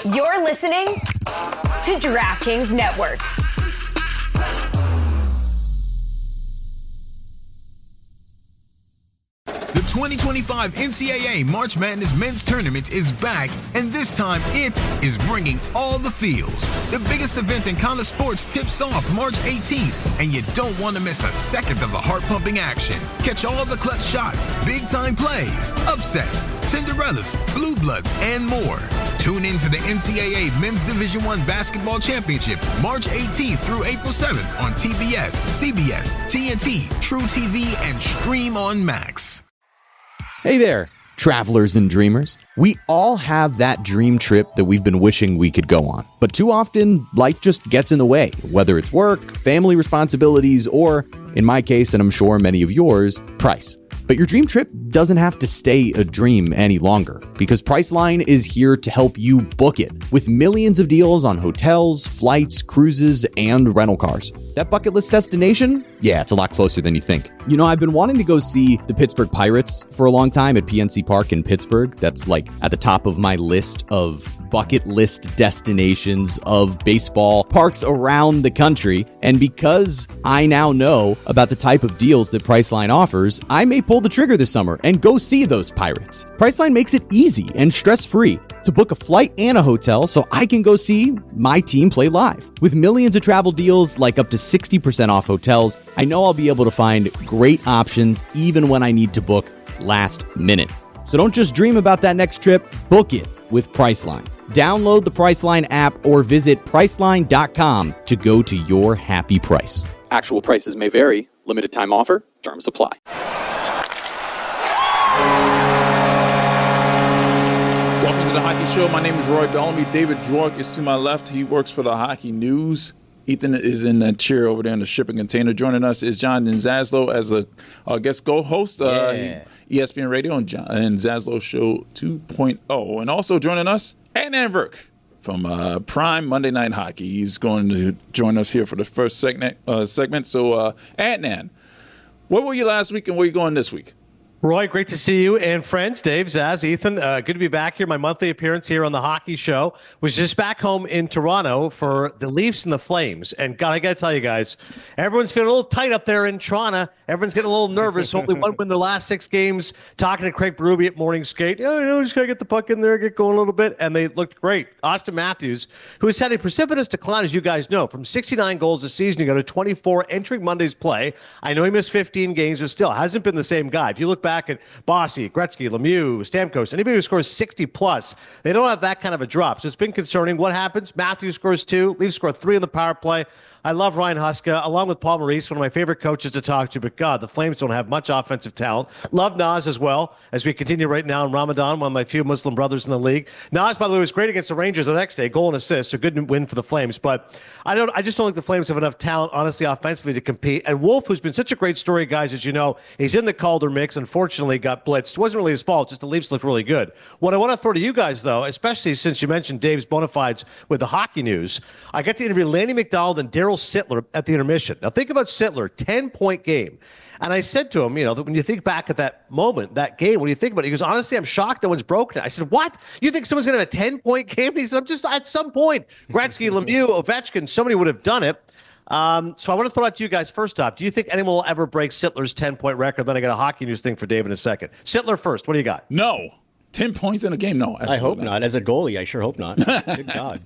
You're listening to DraftKings Network. The 2025 NCAA March Madness Men's Tournament is back, and this time it is bringing all the feels. The biggest event in college sports tips off March 18th, and you don't want to miss a second of the heart-pumping action. Catch all the clutch shots, big-time plays, upsets, Cinderellas, Blue Bloods, and more. Tune in to the NCAA Men's Division I Basketball Championship March 18th through April 7th on TBS, CBS, TNT, True TV, and Stream on Max. Hey there, travelers and dreamers. We all have that dream trip that we've been wishing we could go on. But too often, life just gets in the way, whether it's work, family responsibilities, or, in my case, and I'm sure many of yours, price. But your dream trip doesn't have to stay a dream any longer, because Priceline is here to help you book it with millions of deals on hotels, flights, cruises, and rental cars. That bucket list destination? Yeah, it's a lot closer than you think. You know, I've been wanting to go see the Pittsburgh Pirates for a long time at PNC Park in Pittsburgh. That's like at the top of my list of bucket list destinations of baseball parks around the country. And because I now know about the type of deals that Priceline offers, I may pull the trigger this summer and go see those Pirates. Priceline makes it easy and stress-free to book a flight and a hotel so I can go see my team play live. With millions of travel deals like up to 60% off hotels, I know I'll be able to find great options even when I need to book last minute. So don't just dream about that next trip, book it with Priceline. Download the Priceline app or visit Priceline.com to go to your happy price. Actual prices may vary. Limited time offer. Terms apply. Welcome to the Hockey Show. My name is Roy Bellamy. David Dwork is to my left. He works for the Hockey News. Ethan is in that chair over there in the shipping container. Joining us is Jonathan Zaslow as a guest co-host. ESPN Radio and Zaslow Show 2.0. And also joining us, Adnan Virk from Prime Monday Night Hockey. He's going to join us here for the first segment. So, Adnan, where were you last week and where are you going this week? Roy, great to see you and friends, Dave, Zaz, Ethan. Good to be back here. My monthly appearance here on the Hockey Show. Was just back home in Toronto for the Leafs and the Flames. And God, I got to tell you guys, everyone's feeling a little tight up there in Toronto. Everyone's getting a little nervous. Only one win their last 6 games. Talking to Craig Berube at Morning Skate. Just got to get the puck in there, get going a little bit. And they looked great. Austin Matthews, who has had a precipitous decline, as you guys know, from 69 goals this season, you go to 24 entering Monday's play. I know he missed 15 games, but still hasn't been the same guy. If you look back at Bossy, Gretzky, Lemieux, Stamkos, anybody who scores 60 plus, they don't have that kind of a drop. So it's been concerning. What happens? Matthews scores 2, Leafs score 3 on the power play. I love Ryan Huska, along with Paul Maurice, one of my favorite coaches to talk to. But God, the Flames don't have much offensive talent. Love Nas as well, as we continue right now in Ramadan, one of my few Muslim brothers in the league. Nas, by the way, was great against the Rangers the next day, goal and assist, so good win for the Flames. But I just don't think the Flames have enough talent, honestly, offensively to compete. And Wolf, who's been such a great story, guys, as you know, he's in the Calder mix. Unfortunately, got blitzed. It wasn't really his fault, just the Leafs looked really good. What I want to throw to you guys, though, especially since you mentioned Dave's bona fides with the Hockey News, I got to interview Lanny McDonald and Daryl Sittler at the intermission. Now, think about Sittler, 10-point game. And I said to him, that when you think back at that moment, that game, when you think about it, he goes, honestly, I'm shocked no one's broken it. I said, what? You think someone's going to have a 10-point game? And he said, I'm just at some point. Gretzky, Lemieux, Ovechkin, somebody would have done it. So I want to throw out to you guys first off. Do you think anyone will ever break Sittler's 10-point record? Then I got a Hockey News thing for Dave in a second. Sittler first. What do you got? No. 10 points in a game? No. I hope not. As a goalie, I sure hope not. Good God.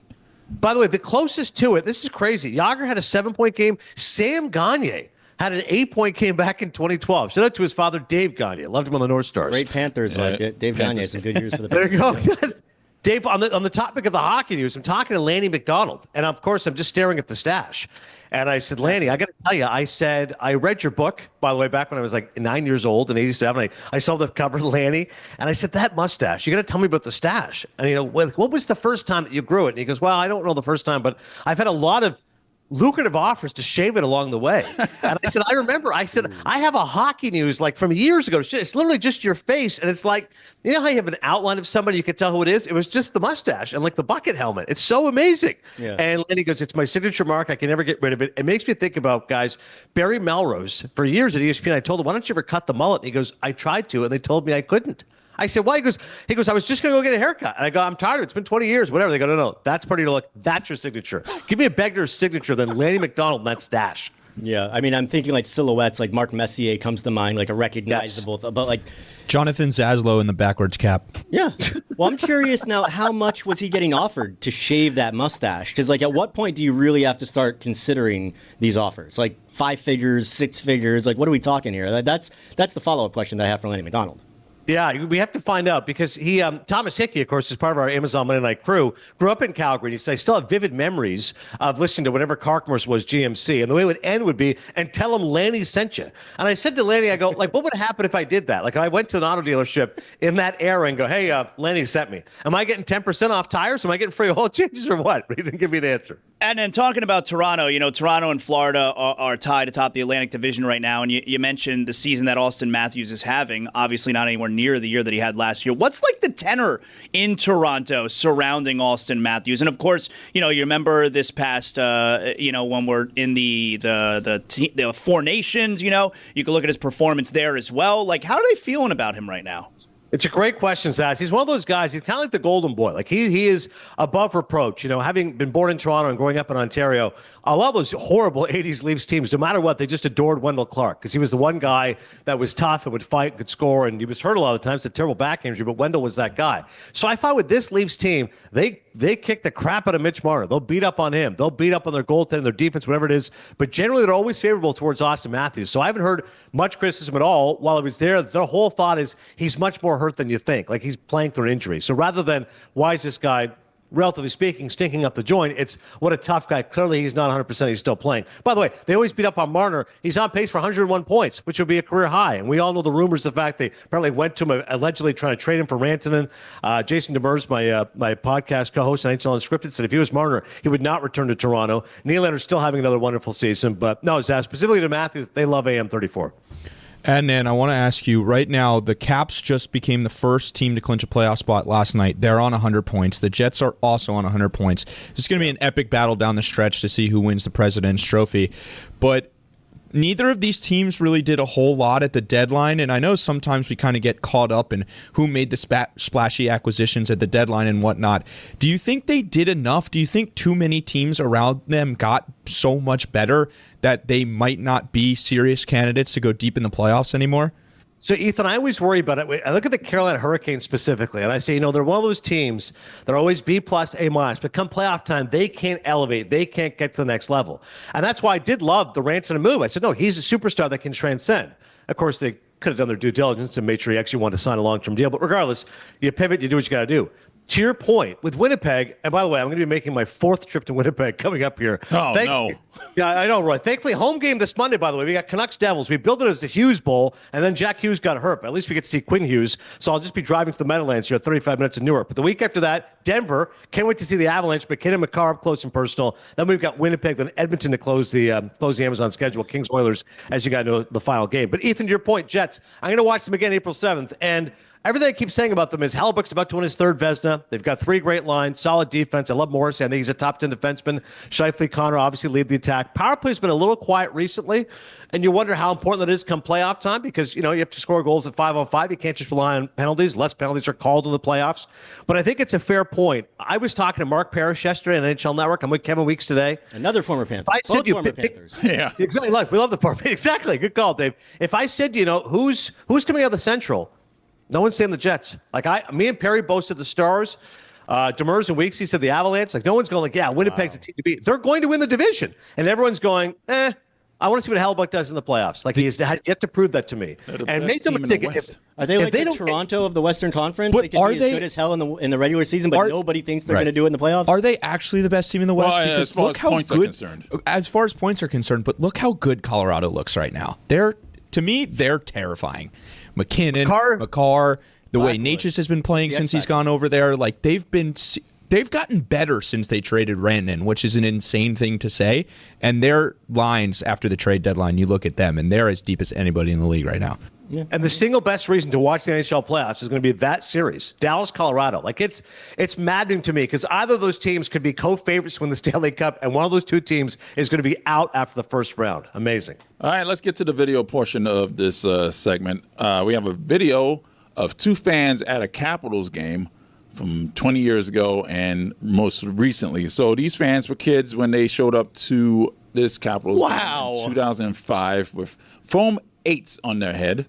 By the way, the closest to it, this is crazy. Yager had a 7-point game. Sam Gagner had an 8-point game back in 2012. Shout out to his father, Dave Gagner. Loved him on the North Stars. Great Panthers like it. Dave Gagner had some good years for the Panthers. There you go. Dave, on the topic of the Hockey News, I'm talking to Lanny McDonald. And, of course, I'm just staring at the stash. And I said, Lanny, I got to tell you, I said, I read your book, by the way, back when I was like 9 years old in 87. I saw the cover, Lanny, and I said, that mustache, you got to tell me about the stash. And, what was the first time that you grew it? And he goes, well, I don't know the first time, but I've had a lot of lucrative offers to shave it along the way. And I said, I have a Hockey News like from years ago. It's literally just your face. And it's like, you know how you have an outline of somebody, you could tell who it is? It was just the mustache and like the bucket helmet. It's so amazing. Yeah. And Lenny goes, it's my signature mark. I can never get rid of it. It makes me think about, guys, Barry Melrose. For years at ESPN, I told him, why don't you ever cut the mullet? And he goes, I tried to, and they told me I couldn't. I said, why? He goes, I was just going to go get a haircut. And I go, I'm tired of it. It's been 20 years, whatever. They go, no, that's pretty to look. That's your signature. Give me a Begner's signature than Lanny McDonald and that stash. Yeah, I mean, I'm thinking like silhouettes, like Mark Messier comes to mind, like a recognizable, but like Jonathan Zaslow in the backwards cap. Yeah. Well, I'm curious now, how much was he getting offered to shave that mustache? Because, like, at what point do you really have to start considering these offers? Like 5 figures, 6 figures? Like, what are we talking here? That's the follow-up question that I have for Lanny McDonald. Yeah, we have to find out because he, Thomas Hickey, of course, is part of our Amazon Monday Night crew, grew up in Calgary. And he said, I still have vivid memories of listening to whatever Carkmers was GMC. And the way it would end would be, and tell him Lanny sent you. And I said to Lanny, I go, like, what would happen if I did that? Like, if I went to an auto dealership in that era and go, hey, Lanny sent me. Am I getting 10% off tires? Am I getting free oil changes or what? He didn't give me an answer. And then talking about Toronto, Toronto and Florida are tied atop the Atlantic Division right now. And you mentioned the season that Austin Matthews is having, obviously not anywhere near the year that he had last year. What's like the tenor in Toronto surrounding Austin Matthews? And of course, you remember this past, when we're in the Four Nations, you can look at his performance there as well. Like, how are they feeling about him right now? It's a great question, Zaz. He's one of those guys. He's kind of like the golden boy. Like he is above reproach. Having been born in Toronto and growing up in Ontario, a lot of those horrible 80s Leafs teams, no matter what, they just adored Wendell Clark because he was the one guy that was tough and would fight, could score, and he was hurt a lot of the times, a terrible back injury, but Wendell was that guy. So I thought with this Leafs team, they kick the crap out of Mitch Marner. They'll beat up on him. They'll beat up on their goaltender, their defense, whatever it is. But generally, they're always favorable towards Austin Matthews. So I haven't heard much criticism at all while he was there. Their whole thought is he's much more hurt than you think. Like he's playing through an injury. So rather than why is this guy, relatively speaking, stinking up the joint, it's what a tough guy. Clearly, he's not 100%. He's still playing. By the way, they always beat up on Marner. He's on pace for 101 points, which would be a career high. And we all know the rumors, the fact they apparently went to him, allegedly trying to trade him for Rantanen. Jason Demers, my podcast co-host on NHL Unscripted, said if he was Marner, he would not return to Toronto. Nylander's still having another wonderful season. But no, Zach, specifically to Matthews, they love AM34. And I want to ask you, right now, the Caps just became the first team to clinch a playoff spot last night. They're on 100 points. The Jets are also on 100 points. It's going to be an epic battle down the stretch to see who wins the President's Trophy. But neither of these teams really did a whole lot at the deadline, and I know sometimes we kind of get caught up in who made the splashy acquisitions at the deadline and whatnot. Do you think they did enough? Do you think too many teams around them got so much better that they might not be serious candidates to go deep in the playoffs anymore? So, Ethan, I always worry about it. I look at the Carolina Hurricanes specifically, and I say, they're one of those teams that are always B+, A-, but come playoff time, they can't elevate. They can't get to the next level. And that's why I did love the Rantanen move. I said, no, he's a superstar that can transcend. Of course, they could have done their due diligence and made sure he actually wanted to sign a long-term deal. But regardless, you pivot, you do what you got to do. To your point, with Winnipeg, and by the way, I'm going to be making my 4th trip to Winnipeg coming up here. Oh, no. Yeah, I know, Roy. Thankfully, home game this Monday, by the way. We got Canucks Devils. We built it as the Hughes Bowl, and then Jack Hughes got hurt. But at least we get to see Quinn Hughes. So I'll just be driving to the Meadowlands here, 35 minutes in Newark. But the week after that, Denver. Can't wait to see the Avalanche. McKinnon, McCarr up close and personal. Then we've got Winnipeg, then Edmonton to close the Amazon schedule. Kings Oilers, as you got to know, the final game. But Ethan, to your point, Jets. I'm going to watch them again April 7th. And everything I keep saying about them is Hellebuyck's about to win his 3rd Vezina. They've got 3 great lines, solid defense. I love Morrissey. I think he's a top 10 defenseman. Scheifele, Connor obviously lead the attack. Power play's been a little quiet recently, and you wonder how important that is come playoff time because, you have to score goals at 5-on-5. You can't just rely on penalties. Less penalties are called in the playoffs. But I think it's a fair point. I was talking to Mark Parrish yesterday on NHL Network. I'm with Kevin Weeks today. Another former Panther. Both former Panthers. Yeah. Exactly. Look, we love the former. Exactly. Good call, Dave. If I said, who's coming out of the Central, no one's saying the Jets. Me and Perry both said the Stars. Demers and Weeks, he said the Avalanche. No one's going Winnipeg's a team to beat. They're going to win the division. And everyone's going, I want to see what Hellebuyck does in the playoffs. He has yet to prove that to me. And make them think are they like the Toronto of the Western Conference? They can be as good as hell in the regular season, but nobody thinks they're going to do it in the playoffs? Are they actually the best team in the West? Well, because as far look as how points good, are concerned. As far as points are concerned, but look how good Colorado looks right now. To me, they're terrifying. McKinnon, McCarr, the way Natchez has been playing since he's gone over there, they've gotten better since they traded Rantanen, which is an insane thing to say. And their lines after the trade deadline, you look at them, and they're as deep as anybody in the league right now. Yeah. And the single best reason to watch the NHL playoffs is going to be that series, Dallas, Colorado. It's maddening to me because either of those teams could be co-favorites to win the Stanley Cup, and one of those two teams is going to be out after the first round. Amazing. All right, let's get to the video portion of this segment. We have a video of two fans at a Capitals game from 20 years ago and most recently. So these fans were kids when they showed up to this Capitals game in 2005 with foam 8s on their head.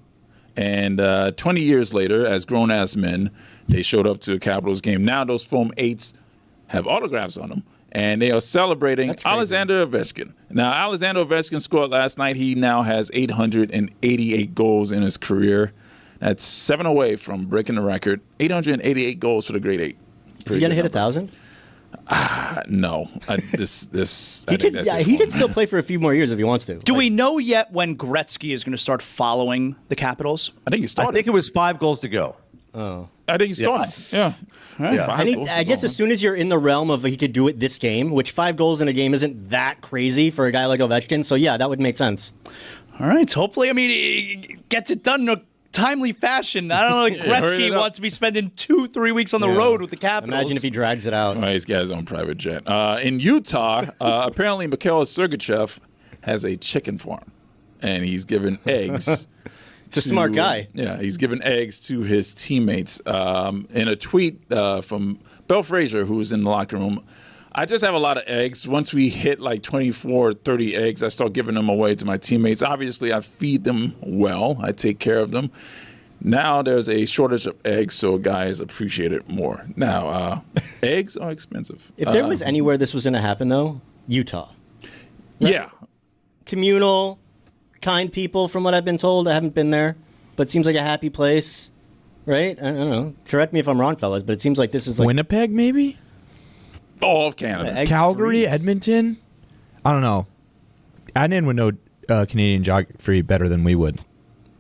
And 20 years later, as grown-ass men, they showed up to a Capitals game. Now those foam 8s have autographs on them. And they are celebrating Alexander Ovechkin. Now, Alexander Ovechkin scored last night. He now has 888 goals in his career. That's 7 away from breaking the record. 888 goals for the grade 8. Is he going to hit 1,000? No. He could still play for a few more years if he wants to. Do we know yet when Gretzky is going to start following the Capitals? I think he started. I think it was 5 goals to go. Oh. I think he started. Yeah. I guess as soon as you're in the realm of he could do it this game, which 5 goals in a game isn't that crazy for a guy like Ovechkin. So, yeah, that would make sense. All right. Hopefully, he gets it done in a timely fashion. I don't know if Gretzky wants to be spending 2-3 weeks on the road with the Capitals. Imagine if he drags it out. Well, he's got his own private jet. In Utah, apparently Mikhail Sergachev has a chicken farm, and he's giving eggs. It's a smart guy. Yeah, he's giving eggs to his teammates. In a tweet from Bill Frazier, who's in the locker room, I just have a lot of eggs. Once we hit like 24 or 30 eggs, I start giving them away to my teammates. Obviously, I feed them well. I take care of them. Now there's a shortage of eggs, so guys appreciate it more. Now, eggs are expensive. If there was anywhere this was going to happen, though, Utah. Yeah. Communal, kind people, from what I've been told. I haven't been there, but it seems like a happy place, right? I don't know. Correct me if I'm wrong, fellas, but it seems like this is like Winnipeg, maybe? All of Canada. Calgary, Edmonton? I don't know. Adnan would know Canadian geography better than we would.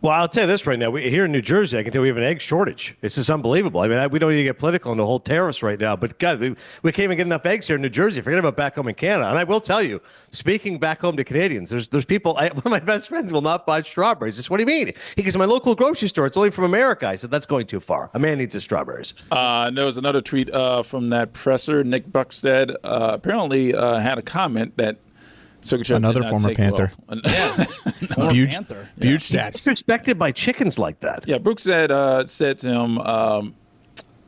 Well, I'll tell you this right now. Here in New Jersey, I can tell we have an egg shortage. It's just unbelievable. I mean, we don't need to get political in the whole tariffs right now. But, God, we can't even get enough eggs here in New Jersey. Forget about back home in Canada. And I will tell you, speaking back home to Canadians, there's people, one of my best friends will not buy strawberries. I said, what do you mean? He goes, my local grocery store, it's only from America. I said, that's going too far. A man needs his strawberries. There was another tweet from that presser. Nick Buckstead apparently had a comment that Sergachev another former Panther. Well. Huge Panther. stats. Disrespected by chickens like that. Yeah, Brooks said to him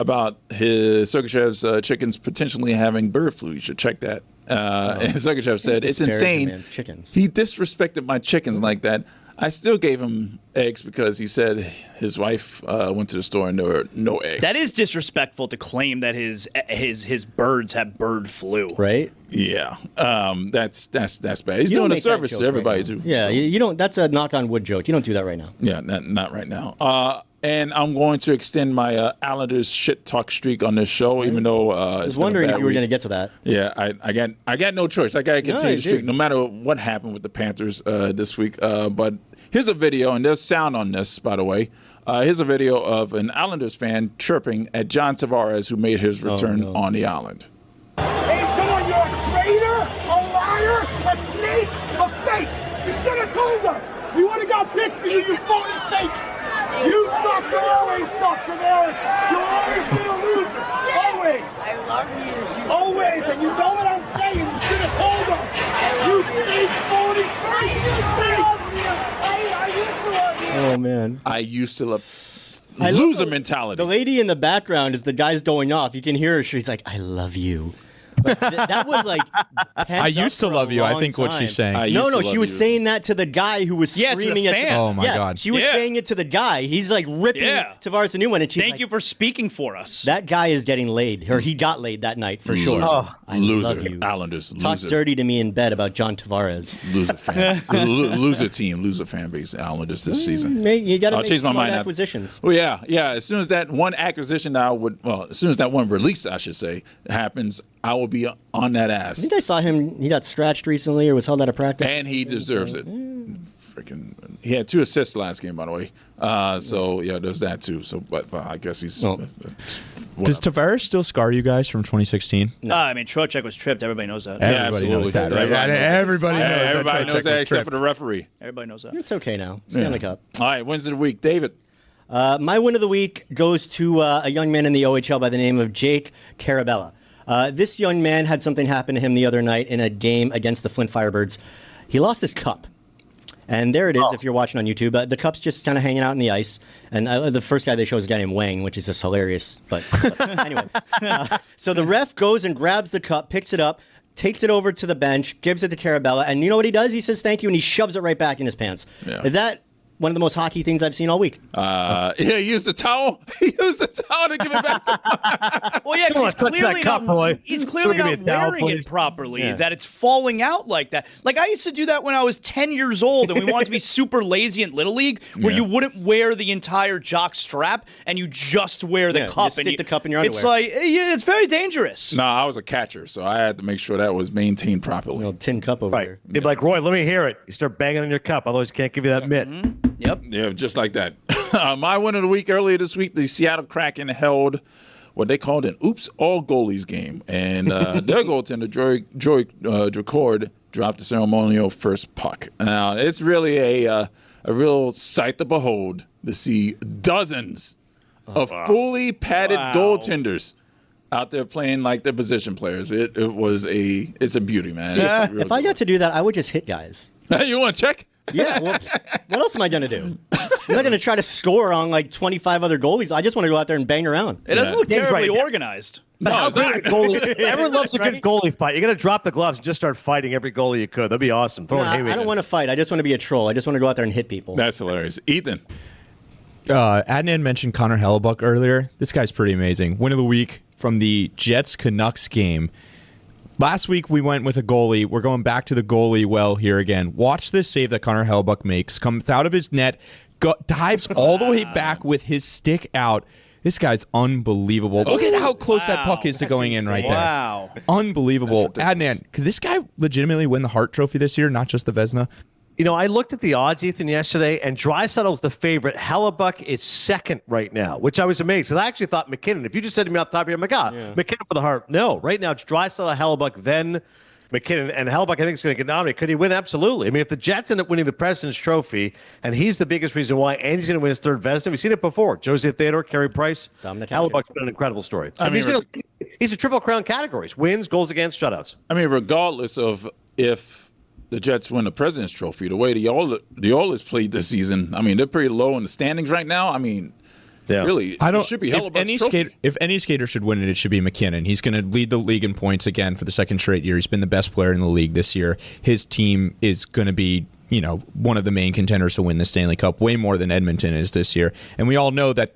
about his Sergachev's chickens potentially having bird flu. You should check that. And Sergachev said, it's insane. Chickens. He disrespected my chickens like that. I still gave him eggs because he said his wife went to the store and there were no eggs. That is disrespectful to claim that his birds have bird flu. Right? Yeah, that's bad. He's doing a service to everybody too. Yeah, so. you don't. That's a knock on wood joke. You don't do that right now. Yeah, not right now. And I'm going to extend my Islanders shit talk streak on this show, even though I was wondering if you were going to get to that. Yeah, I got no choice. I got to continue the streak, no matter what happened with the Panthers this week. But here's a video, and there's sound on this, by the way. Here's a video of an Islanders fan chirping at John Tavares, who made his return on the island. Hey, come on, you're a traitor, a liar, a snake, a fake. You should have told us. We would have got picks for you, you phony fake. You suck, you always suck, Tavares. You'll always be a loser. Always. I love you. Always, and you know what I'm saying. You should have told us. You snake, phony fake. I used to love you. Oh man. I used to love loser mentality. The lady in the background is the guy's going off. You can hear her. She's like, "I love you." Like, that was like. I used to love you. I think what she's saying. No, she was saying that to the guy who was screaming to the fan. Oh my God. She was saying it to the guy. He's like ripping Tavares a new one, and she's Thank you for speaking for us. That guy is getting laid, or he got laid that night for sure. Oh, I loser. love you. Islanders. Talk Loser. dirty to me in bed about John Tavares. Loser fan. Loser team. Loser fan base. Islanders this season. You got to make change my smart mind. acquisitions. Well, yeah. As soon as that one acquisition, as soon as that one release, I should say, happens, I will be on that ass. I think I saw him. He got scratched recently, or was held out of practice. And he deserves it. Freaking, he had 2 assists last game, by the way. So yeah, there's that too. So, but I guess he's. Does Tavares still scar you guys from 202016? No, I mean Trocheck was tripped. Everybody knows that. Everybody knows that, right? Everybody knows that except for the referee. Everybody knows that. It's okay now. Stanley Cup. All right, wins of the week, David. My win of the week goes to a young man in the OHL by the name of Jake Carabella. This young man had something happen to him the other night in a game against the Flint Firebirds. He lost his cup. And there it is if you're watching on YouTube. The cup's just kind of hanging out in the ice. And the first guy they show is a guy named Wang, which is just hilarious. But anyway. So the ref goes and grabs the cup, picks it up, takes it over to the bench, gives it to Carabella. And you know what he does? He says thank you, and he shoves it right back in his pants. Yeah. Is that one of the most hockey things I've seen all week? Yeah, he used the towel. He used the towel to give it back to him. Well, yeah, 'cause he's clearly not, He's not wearing it properly, that it's falling out like that. Like, I used to do that when I was 10 years old, and we wanted to be super lazy in Little League, where you wouldn't wear the entire jock strap, and you just wear the cup. You stick the cup in your underwear. It's like, it's very dangerous. No, I was a catcher, so I had to make sure that was maintained properly. Little tin cup over here. They'd be like, Roy, let me hear it. You start banging on your cup, otherwise can't give you that mitt. Yep. Yeah, just like that. My win of the week earlier this week, the Seattle Kraken held what they called an oops all goalies game. And their goaltender, Joy Dracord, dropped the ceremonial first puck. Now, it's really a real sight to behold to see dozens of fully padded goaltenders out there playing like their position players. It's a beauty, man. See, if I got to do that, I would just hit guys. You want to check? Yeah, well, what else am I going to do? I'm not going to try to score on like 25 other goalies. I just want to go out there and bang around. It doesn't look terribly organized. But how great a goalie? Everyone loves a good goalie fight. You got to drop the gloves and just start fighting every goalie you could. That'd be awesome. I don't want to fight. I just want to be a troll. I just want to go out there and hit people. That's hilarious. Ethan. Adnan mentioned Connor Hellebuck earlier. This guy's pretty amazing. Win of the week from the Jets-Canucks game. Last week, we went with a goalie. We're going back to the goalie well here again. Watch this save that Connor Hellebuck makes. Comes out of his net, dives all the way back with his stick out. This guy's unbelievable. Look at how close that puck is to going in right there. Wow. Unbelievable. Adnan, could this guy legitimately win the Hart Trophy this year, not just the Vezina? You know, I looked at the odds, Ethan, yesterday, and Draisaitl's the favorite. Hellebuck is second right now, which I was amazed. Because I actually thought McKinnon. If you just said to me off the top of your head, my God, McKinnon for the Hart. No, right now it's Draisaitl, Hellebuck, then McKinnon. And Hellebuck, I think, is going to get nominated. Could he win? Absolutely. I mean, if the Jets end up winning the President's Trophy, and he's the biggest reason why, and he's going to win his third Vezina. We've seen it before. Josie Theodore, Carey Price. Hellebuck's been an incredible story. He's a Triple Crown categories. Wins, goals against, shutouts. I mean, regardless of if the Jets win the President's Trophy, the way the Oilers played this season, I mean, they're pretty low in the standings right now. I mean, really, it should be Hellebuck's trophy. If any skater should win it, it should be McKinnon. He's going to lead the league in points again for the second straight year. He's been the best player in the league this year. His team is going to be, one of the main contenders to win the Stanley Cup, way more than Edmonton is this year. And we all know that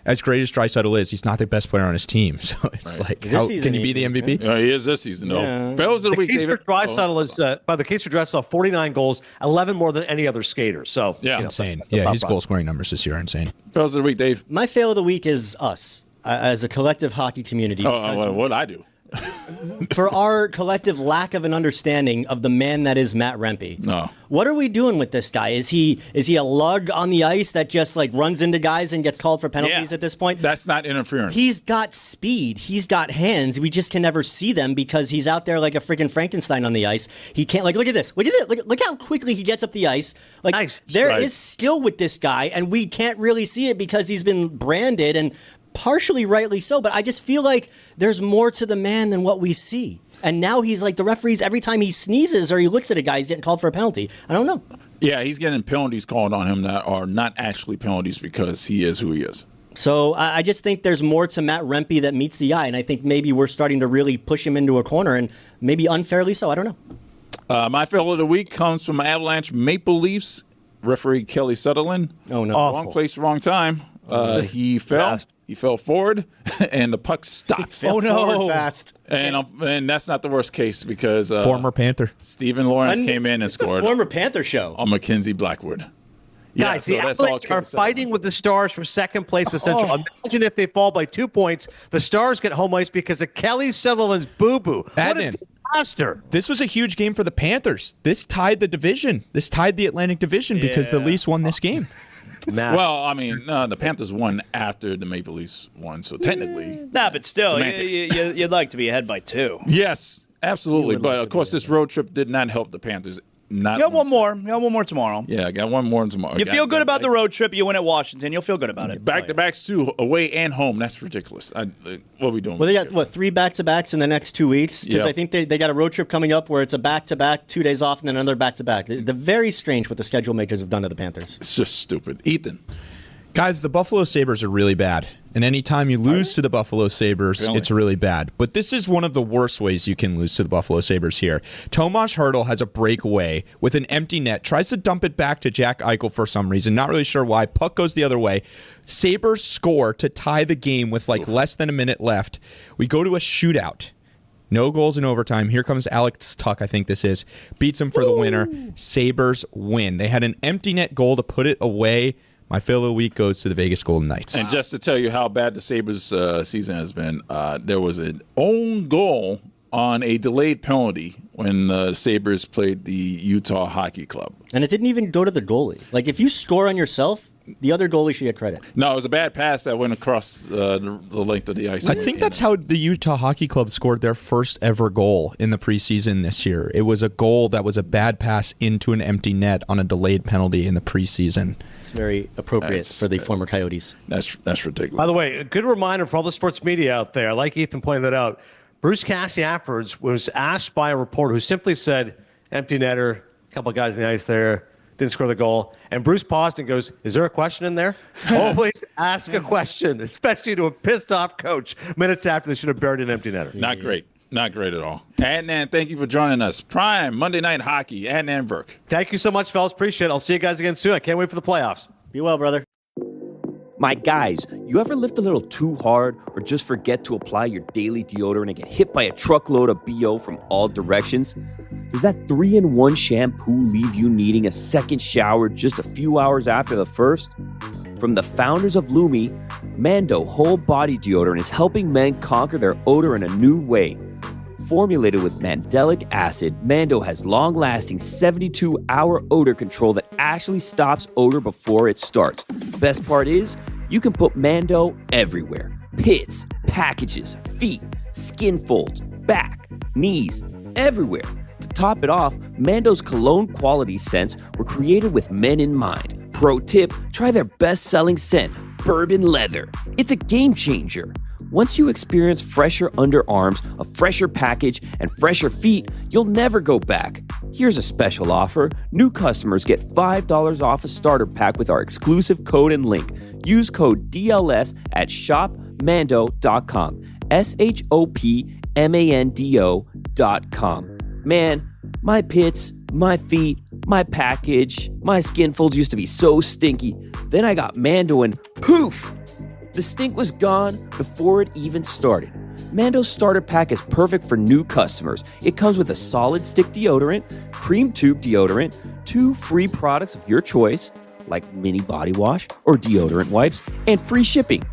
as great as Draisaitl is, he's not the best player on his team. So it's like, how can he be the MVP? Yeah, he is this season, though. Fellas of the week, David. Draisaitl is, by the case for Draisaitl, 49 goals, 11 more than any other skater. So insane. His goal scoring numbers this year are insane. Fellas of the week, Dave. My fail of the week is us as a collective hockey community. What'd I do? For our collective lack of an understanding of the man that is Matt Rempe. No. What are we doing with this guy? Is he a lug on the ice that just like runs into guys and gets called for penalties at this point? That's not interference. He's got speed. He's got hands. We just can never see them because he's out there like a freaking Frankenstein on the ice. He can't look at this. Look at this. Look how quickly he gets up the ice. There is skill with this guy, and we can't really see it because he's been branded and partially rightly so, but I just feel like there's more to the man than what we see. And now he's like the referees, every time he sneezes or he looks at a guy, he's getting called for a penalty. I don't know. Yeah, he's getting penalties called on him that are not actually penalties because he is who he is. So I just think there's more to Matt Rempe that meets the eye, and I think maybe we're starting to really push him into a corner, and maybe unfairly so. I don't know. My fail of the week comes from Avalanche Maple Leafs referee Kelly Sutherland. Oh, no. Wrong place, wrong time. He fell. He fell forward, and the puck stopped. Forward fast. And that's not the worst case because former Panther Stephen Lawrence came in and scored. Former Panther show On Mackenzie Blackwood. Guys, the Avalanche are fighting with the Stars for second place in Central. Imagine if they fall by 2 points. The Stars get home ice because of Kelly Sutherland's boo-boo. What a disaster. This was a huge game for the Panthers. This tied the division. This tied the Atlantic Division because the Leafs won this game. Well, I mean, the Panthers won after the Maple Leafs won, so technically. Nah, but still, you'd like to be ahead by 2. Yes, absolutely. But, of course, this road trip did not help the Panthers Not You got one more. You got one more tomorrow. Yeah, I got one more tomorrow. You feel good about the road trip. You win at Washington. You'll feel good about it. Back-to-backs too, away and home. That's ridiculous. What are we doing? Well, they got, 3 back-to-backs in the next 2 weeks? Because Yep. I think they got a road trip coming up where it's a back-to-back, 2 days off, and then another back-to-back. They're very strange what the schedule makers have done to the Panthers. It's just stupid. Ethan. Guys, the Buffalo Sabres are really bad. And anytime you lose to the Buffalo Sabres, Really? it's really bad. But this is one of the worst ways you can lose to the Buffalo Sabres here. Tomas Hertl has a breakaway with an empty net, tries to dump it back to Jack Eichel for some reason. Not really sure why. Puck goes the other way. Sabres score to tie the game with less than a minute left. We go to a shootout. No goals in overtime. Here comes Alex Tuck, I think this is. Beats him for the winner. Sabres win. They had an empty net goal to put it away. My fill of the week goes to the Vegas Golden Knights. And just to tell you how bad the Sabres season has been, there was an own goal on a delayed penalty when the Sabres played the Utah Hockey Club. And it didn't even go to the goalie. Like, if you score on yourself, the other goalie should get credit. No, it was a bad pass that went across the length of the ice. I think that's how the Utah Hockey Club scored their first ever goal in the preseason this year. It was a goal that was a bad pass into an empty net on a delayed penalty in the preseason. It's very appropriate for the former Coyotes. That's ridiculous. By the way, a good reminder for all the sports media out there, like Ethan pointed that out, Bruce Cassidy afterwards was asked by a reporter who simply said, empty netter, a couple of guys in the ice there, didn't score the goal. And Bruce paused and goes, is there a question in there? Always ask a question, especially to a pissed off coach minutes after they should have buried an empty netter. Not great. Not great at all. Adnan, thank you for joining us. Prime Monday Night Hockey, Adnan Virk. Thank you so much, fellas. Appreciate it. I'll see you guys again soon. I can't wait for the playoffs. Be well, brother. My guys, you ever lift a little too hard or just forget to apply your daily deodorant and get hit by a truckload of BO from all directions? Does that 3-in-1 shampoo leave you needing a second shower just a few hours after the first? From the founders of Lumi, Mando Whole Body Deodorant is helping men conquer their odor in a new way. Formulated with mandelic acid, Mando has long-lasting 72-hour odor control that actually stops odor before it starts. Best part is, you can put Mando everywhere. Pits, packages, feet, skin folds, back, knees, everywhere. To top it off, Mando's cologne quality scents were created with men in mind. Pro tip, try their best-selling scent, Bourbon Leather. It's a game changer. Once you experience fresher underarms, a fresher package, and fresher feet, you'll never go back. Here's a special offer. New customers get $5 off a starter pack with our exclusive code and link. Use code DLS at shopmando.com. SHOPMANDO.com. Man, my pits, my feet, my package, my skin folds used to be so stinky. Then I got Mando and poof! The stink was gone before it even started. Mando's starter pack is perfect for new customers. It comes with a solid stick deodorant, cream tube deodorant, 2 free products of your choice, like mini body wash or deodorant wipes, and free shipping.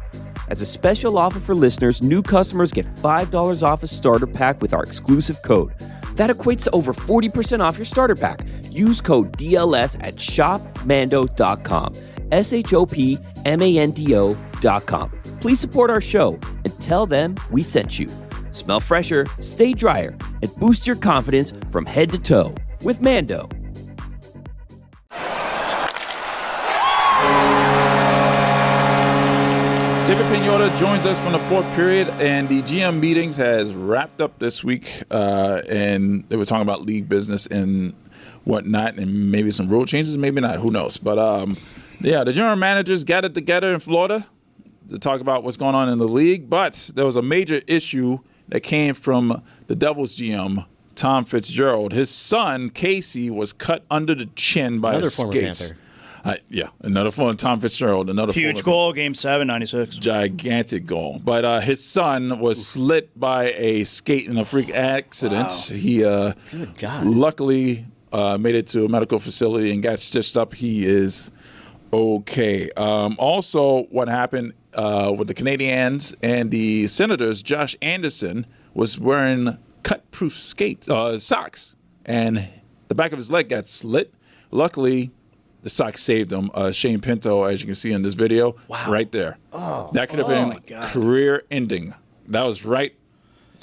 As a special offer for listeners, new customers get $5 off a starter pack with our exclusive code. That equates to over 40% off your starter pack. Use code DLS at shopmando.com. SHOPMANDO.com. Please support our show and tell them we sent you. Smell fresher, stay drier, and boost your confidence from head to toe with Mando. David Pagnotta joins us from the fourth period, and the GM meetings has wrapped up this week, and they were talking about league business and whatnot, and maybe some rule changes, maybe not, who knows. But yeah, the general managers gathered together in Florida to talk about what's going on in the league, but there was a major issue that came from the Devils GM, Tom Fitzgerald. His son, Casey, was cut under the chin by Another his former skates. Panther. Yeah, another former Tom Fitzgerald, another Huge former goal, Game 7, 96. gigantic goal. But his son was slit by a skate in a freak accident. Wow. He Good God. luckily made it to a medical facility and got stitched up. He is okay. Also, what happened with the Canadiens and the Senators, Josh Anderson was wearing cut-proof socks, and the back of his leg got slit. Luckily, the socks saved him. Shane Pinto, as you can see in this video, right there. That could have been career-ending. That was right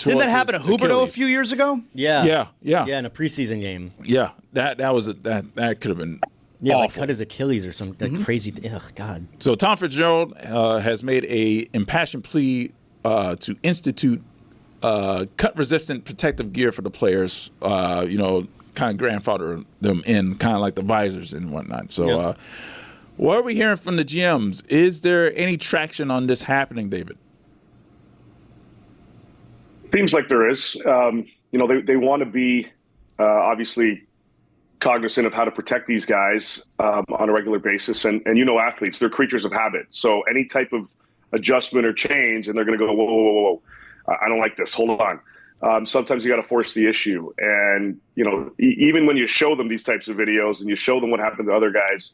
Didn't that happen to Huberdeau a few years ago? Yeah, Yeah. in a preseason game. Yeah, that could have been Yeah, awful. like cut his Achilles or some crazy thing. Ugh, God. So Tom Fitzgerald has made a impassioned plea to institute cut-resistant protective gear for the players. Kind of grandfather them in, kind of like the visors and whatnot. So, what are we hearing from the GMs? Is there any traction on this happening, David? Seems like there is. They want to be obviously cognizant of how to protect these guys on a regular basis. And athletes, they're creatures of habit. So any type of adjustment or change, and they're going to go, whoa, I don't like this. Hold on. Sometimes you got to force the issue. And, even when you show them these types of videos and you show them what happened to other guys,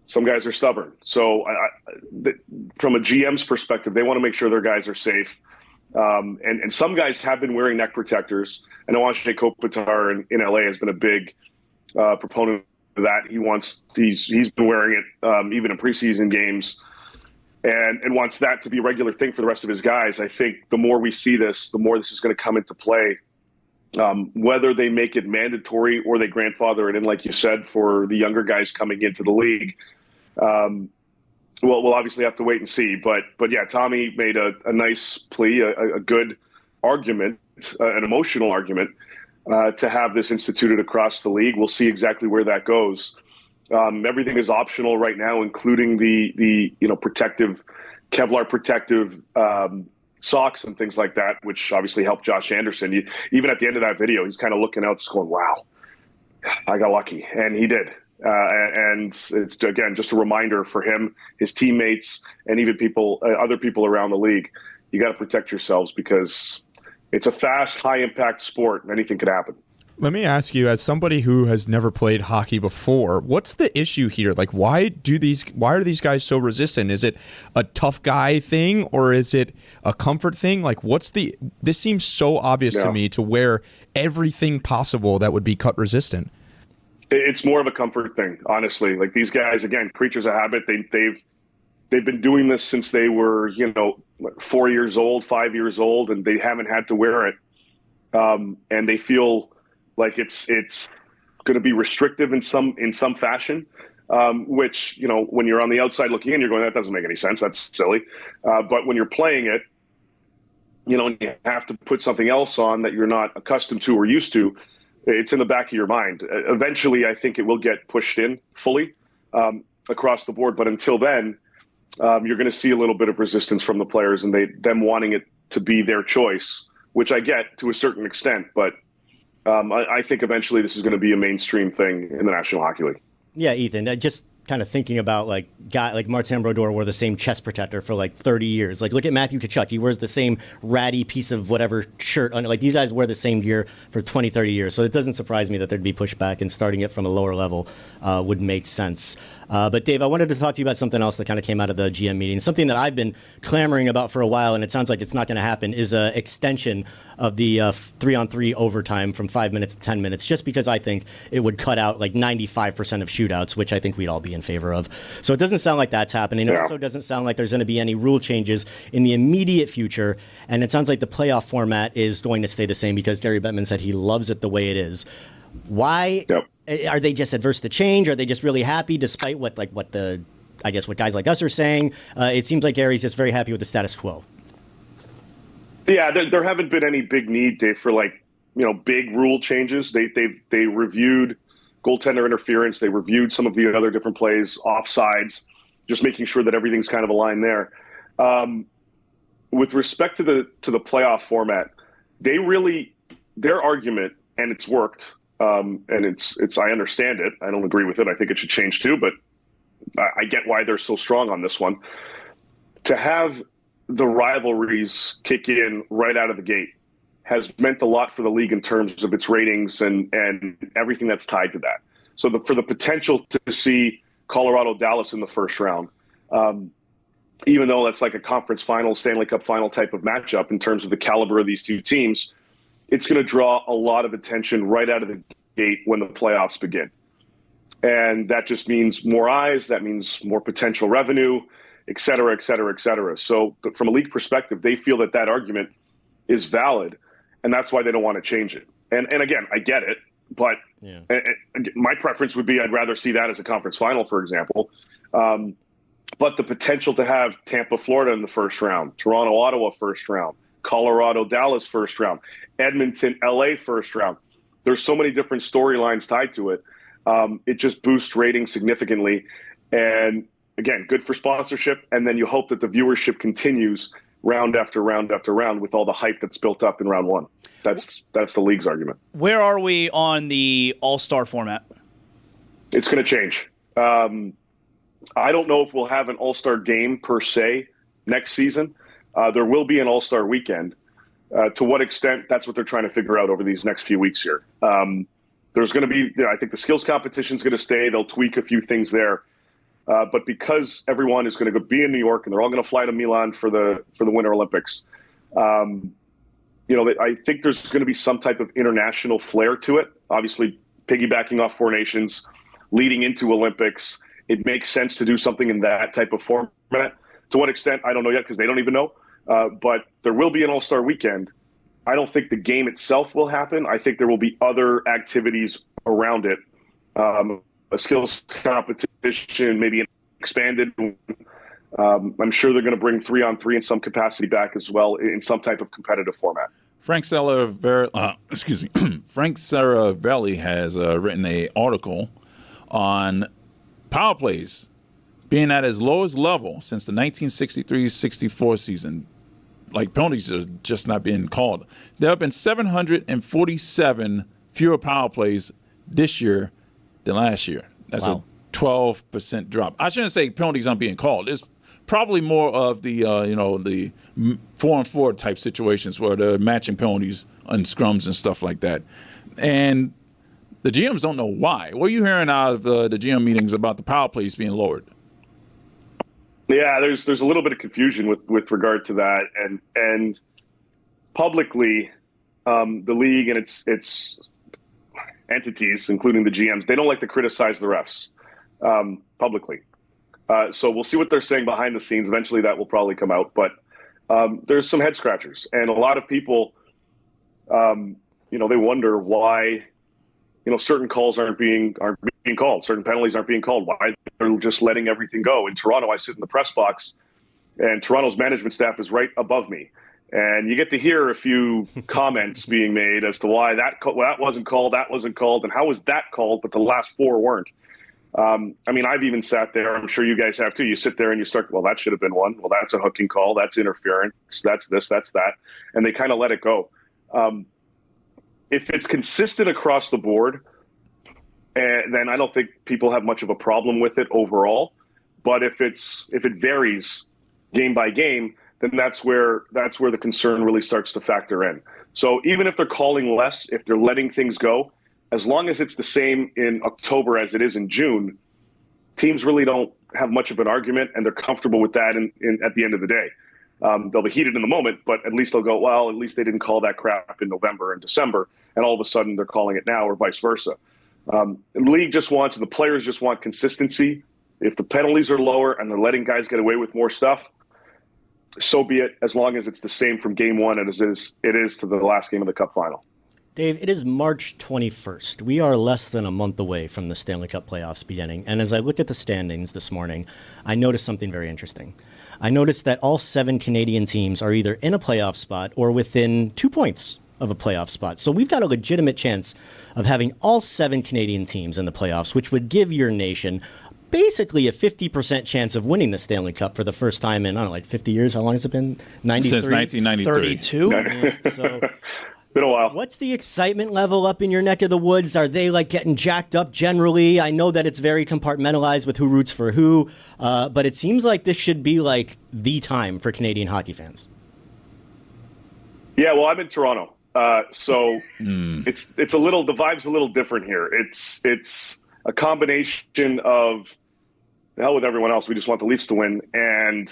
some guys are stubborn. So from a GM's perspective, they want to make sure their guys are safe. And some guys have been wearing neck protectors. I know Anze Kopitar in LA has been a big proponent of that. He's been wearing it even in preseason games. And wants that to be a regular thing for the rest of his guys. I think the more we see this, the more this is going to come into play. Whether they make it mandatory or they grandfather it in, like you said, for the younger guys coming into the league, we'll obviously have to wait and see. But yeah, Tommy made a nice plea, a good argument, an emotional argument to have this instituted across the league. We'll see exactly where that goes. Everything is optional right now, including the protective Kevlar protective socks and things like that, which obviously helped Josh Anderson. Even at the end of that video, he's kind of looking out, just going, "Wow, I got lucky," and he did. And it's again just a reminder for him, his teammates, and even other people around the league. You got to protect yourselves because it's a fast, high-impact sport, and anything could happen. Let me ask you, as somebody who has never played hockey before, what's the issue here? Like, why are these guys so resistant? Is it a tough guy thing, or is it a comfort thing? Like, this seems so obvious to me to wear everything possible that would be cut resistant. It's more of a comfort thing, honestly. Like, these guys, again, creatures of habit. They've been doing this since they were, 4 years old, 5 years old, and they haven't had to wear it. And they feel like it's going to be restrictive in some fashion, which, when you're on the outside looking in, you're going, that doesn't make any sense. That's silly. But when you're playing it, and you have to put something else on that you're not accustomed to or used to, it's in the back of your mind. Eventually, I think it will get pushed in fully across the board. But until then, you're going to see a little bit of resistance from the players and them wanting it to be their choice, which I get to a certain extent. But I think eventually this is going to be a mainstream thing in the National Hockey League. Yeah, Ethan, just kind of thinking about like Martin Brodeur wore the same chest protector for like 30 years. Like, look at Matthew Tkachuk. He wears the same ratty piece of whatever shirt. Like, these guys wear the same gear for 20, 30 years. So it doesn't surprise me that there'd be pushback, and starting it from a lower level would make sense. But Dave, I wanted to talk to you about something else that kind of came out of the GM meeting. Something that I've been clamoring about for a while, and it sounds like it's not going to happen, is an extension of the 3-on-3 overtime from 5 minutes to 10 minutes, just because I think it would cut out like 95% of shootouts, which I think we'd all be in favor of. So it doesn't sound like that's happening. It also doesn't sound like there's going to be any rule changes in the immediate future. And it sounds like the playoff format is going to stay the same because Gary Bettman said he loves it the way it is. Why? Are they just adverse to change? Are they just really happy despite what guys like us are saying? It seems like Gary's just very happy with the status quo. Yeah, there haven't been any big need, Dave, for big rule changes. They reviewed goaltender interference. They reviewed some of the other different plays, offsides, just making sure that everything's kind of aligned there. With respect to the playoff format, their argument, and it's worked. And it's I understand it. I don't agree with it. I think it should change too, but I get why they're so strong on this one. To have the rivalries kick in right out of the gate has meant a lot for the league in terms of its ratings and everything that's tied to that. So for the potential to see Colorado-Dallas in the first round, even though that's like a conference final, Stanley Cup final type of matchup in terms of the caliber of these two teams, it's going to draw a lot of attention right out of the gate when the playoffs begin. And that just means more eyes. That means more potential revenue, et cetera, et cetera, et cetera. So from a league perspective, they feel that argument is valid, and that's why they don't want to change it. And again, I get it, but my preference would be I'd rather see that as a conference final, for example. But the potential to have Tampa, Florida in the first round, Toronto, Ottawa first round, Colorado, Dallas first round, Edmonton, LA first round. There's so many different storylines tied to it. It just boosts ratings significantly. And again, good for sponsorship. And then you hope that the viewership continues round after round after round with all the hype that's built up in round one. That's the league's argument. Where are we on the All-Star format? It's going to change. I don't know if we'll have an All-Star game per se next season. There will be an All-Star weekend. To what extent, that's what they're trying to figure out over these next few weeks here. There's going to be, I think the skills competition is going to stay. They'll tweak a few things there. But because everyone is going to be in New York and they're all going to fly to Milan for the Winter Olympics, I think there's going to be some type of international flair to it. Obviously, piggybacking off Four Nations, leading into Olympics, it makes sense to do something in that type of format. To what extent, I don't know yet because they don't even know. But there will be an All-Star weekend. I don't think the game itself will happen. I think there will be other activities around it. A skills competition, maybe an expanded. I'm sure they're going to bring 3-on-3 in some capacity back as well in some type of competitive format. Frank Saravelli has written an article on power plays being at its lowest level since the 1963-64 season. Like, penalties are just not being called. There have been 747 fewer power plays this year than last year. That's a 12% drop. I shouldn't say penalties aren't being called. It's probably more of the the 4-on-4 type situations where they're matching penalties on scrums and stuff like that. And the GMs don't know why. What are you hearing out of the GM meetings about the power plays being lowered? Yeah, there's a little bit of confusion with regard to that, and publicly, the league and its entities, including the GMs, they don't like to criticize the refs publicly. So we'll see what they're saying behind the scenes. Eventually, that will probably come out, but there's some head scratchers, and a lot of people, they wonder why, certain calls aren't being called, certain penalties aren't being called, why they're just letting everything go. In Toronto, I sit in the press box, and Toronto's management staff is right above me. And you get to hear a few comments being made as to why that wasn't called, and how was that called, but the last four weren't. I've even sat there, I'm sure you guys have too. You sit there and you start, well, that should have been one. Well, that's a hooking call. That's interference. That's this, that's that. And they kind of let it go. If it's consistent across the board, then I don't think people have much of a problem with it overall. But if it varies game by game, then that's where the concern really starts to factor in. So even if they're calling less, if they're letting things go, as long as it's the same in October as it is in June, teams really don't have much of an argument, and they're comfortable with that at the end of the day. They'll be heated in the moment, but at least they'll go, well, at least they didn't call that crap in November and December, and all of a sudden they're calling it now, or vice versa. The league the players just want consistency. If the penalties are lower and they're letting guys get away with more stuff, so be it, as long as it's the same from game one as it is to the last game of the Cup final. Dave, it is March 21st. We are less than a month away from the Stanley Cup playoffs beginning. And as I looked at the standings this morning, I noticed something very interesting. I noticed that all 7 Canadian teams are either in a playoff spot or within 2 points of a playoff spot. So we've got a legitimate chance of having all 7 Canadian teams in the playoffs, which would give your nation basically a 50% chance of winning the Stanley Cup for the first time in, 50 years. How long has it been? 93? Since 1993. 32? So been a while. What's the excitement level up in your neck of the woods? Are they getting jacked up generally? I know that it's very compartmentalized with who roots for who, but it seems like this should be the time for Canadian hockey fans. Yeah, well, I'm in Toronto, so it's a little, the vibe's a little different here. It's a combination of the hell with everyone else. We just want the Leafs to win, and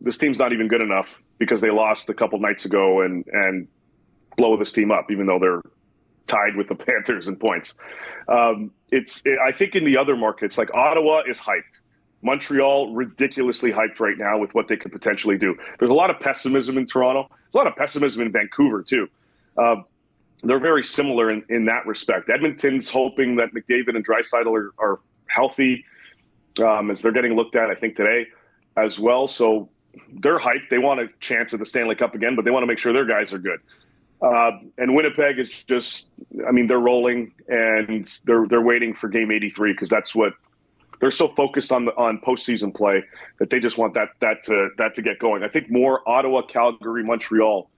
this team's not even good enough because they lost a couple nights ago and blow this team up, even though they're tied with the Panthers in points. I think in the other markets, like Ottawa is hyped. Montreal, ridiculously hyped right now with what they could potentially do. There's a lot of pessimism in Toronto. There's a lot of pessimism in Vancouver, too. They're very similar in that respect. Edmonton's hoping that McDavid and Draisaitl are healthy as they're getting looked at, I think, today as well. So they're hyped. They want a chance at the Stanley Cup again, but they want to make sure their guys are good. And Winnipeg is just, I mean, they're rolling and they're waiting for game 83 because that's what they're so focused on postseason play that they just want that to get going. I think more Ottawa, Calgary, Montreal.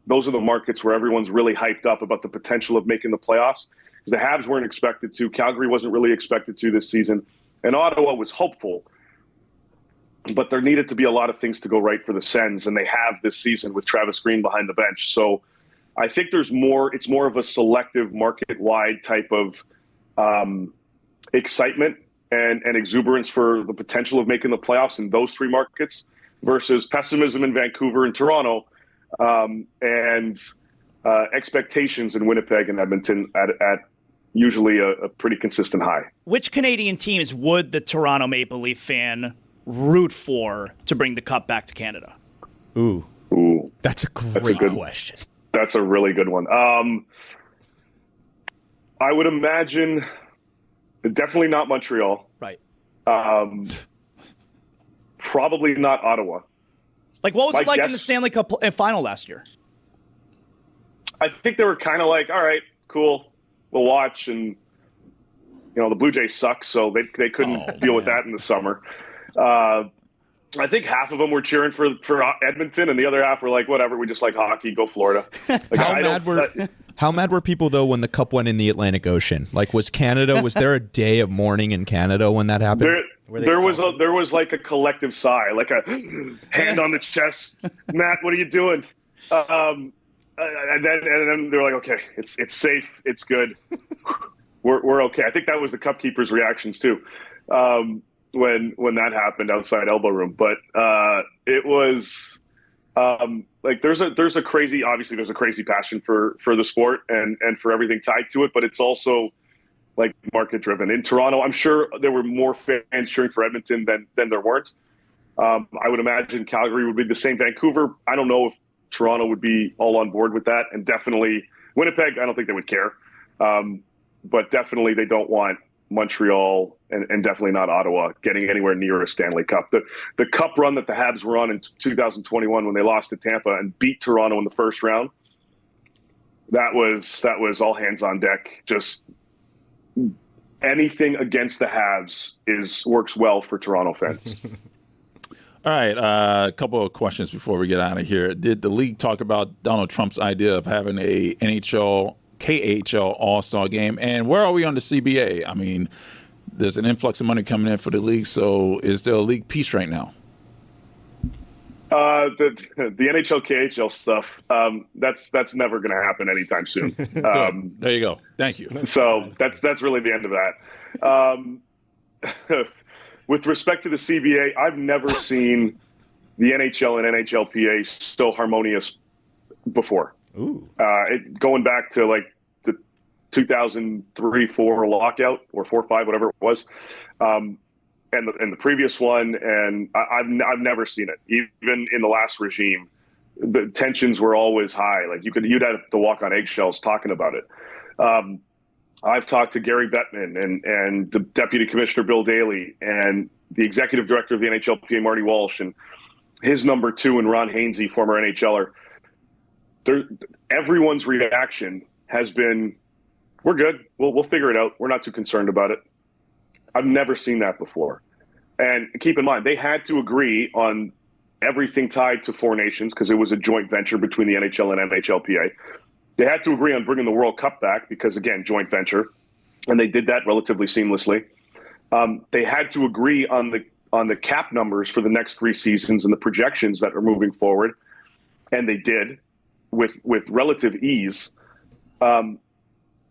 Those are the markets where everyone's really hyped up about the potential of making the playoffs because the Habs weren't expected to. Calgary wasn't really expected to this season. And Ottawa was hopeful. But there needed to be a lot of things to go right for the Sens, and they have this season with Travis Green behind the bench. So I think it's more of a selective market-wide type of excitement and exuberance for the potential of making the playoffs in those three markets versus pessimism in Vancouver and Toronto and expectations in Winnipeg and Edmonton at usually a pretty consistent high. Which Canadian teams would the Toronto Maple Leaf fan root for to bring the cup back to Canada? Ooh. That's a great question. That's a really good one. I would imagine definitely not Montreal. Right. Probably not Ottawa. Like, what was it like in the Stanley Cup final last year? I think they were kind of like, all right, cool, we'll watch. And, the Blue Jays suck, so they couldn't deal with that in the summer. I think half of them were cheering for Edmonton, and the other half were like, whatever, we just like hockey, go Florida. Like, how mad were people, though, when the cup went in the Atlantic Ocean? Like, was there a day of mourning in Canada when that happened? There was like a collective sigh, like a hand on the chest. Matt, what are you doing? And then they're like, okay, it's safe, it's good, we're okay. I think that was the cup keepers' reactions too. When that happened outside Elbow Room. But it was like there's a crazy passion for the sport and for everything tied to it, but it's also like market driven. In Toronto, I'm sure there were more fans cheering for Edmonton than there weren't. I would imagine Calgary would be the same. Vancouver, I don't know if Toronto would be all on board with that. And definitely Winnipeg, I don't think they would care. But definitely they don't want Montreal and definitely not Ottawa getting anywhere near a Stanley Cup. The cup run that the Habs were on in 2021 when they lost to Tampa and beat Toronto in the first round, that was all hands on deck. Just anything against the Habs works well for Toronto fans. All right, a couple of questions before we get out of here. Did the league talk about Donald Trump's idea of having a NHL KHL All-Star game? And where are we on the CBA? I mean, there's an influx of money coming in for the league, so is there a league peace right now? The NHL KHL stuff, that's never going to happen anytime soon. There you go. Thank you. So that's really the end of that. With respect to the CBA, I've never seen the NHL and NHLPA so harmonious before. Ooh. Going back to like the 2003-4 lockout or 4-5, whatever it was, and the previous one, and I've never seen it. Even in the last regime, the tensions were always high. Like you'd have to walk on eggshells talking about it. I've talked to Gary Bettman and the Deputy Commissioner Bill Daly and the Executive Director of the NHLPA Marty Walsh and his number two and Ron Hainsey, former NHLer. Everyone's reaction has been, we're good. We'll figure it out. We're not too concerned about it. I've never seen that before. And keep in mind, they had to agree on everything tied to Four Nations because it was a joint venture between the NHL and NHLPA. They had to agree on bringing the World Cup back because, again, joint venture. And they did that relatively seamlessly. They had to agree on the cap numbers for the next 3 seasons and the projections that are moving forward. And they did. With relative ease. The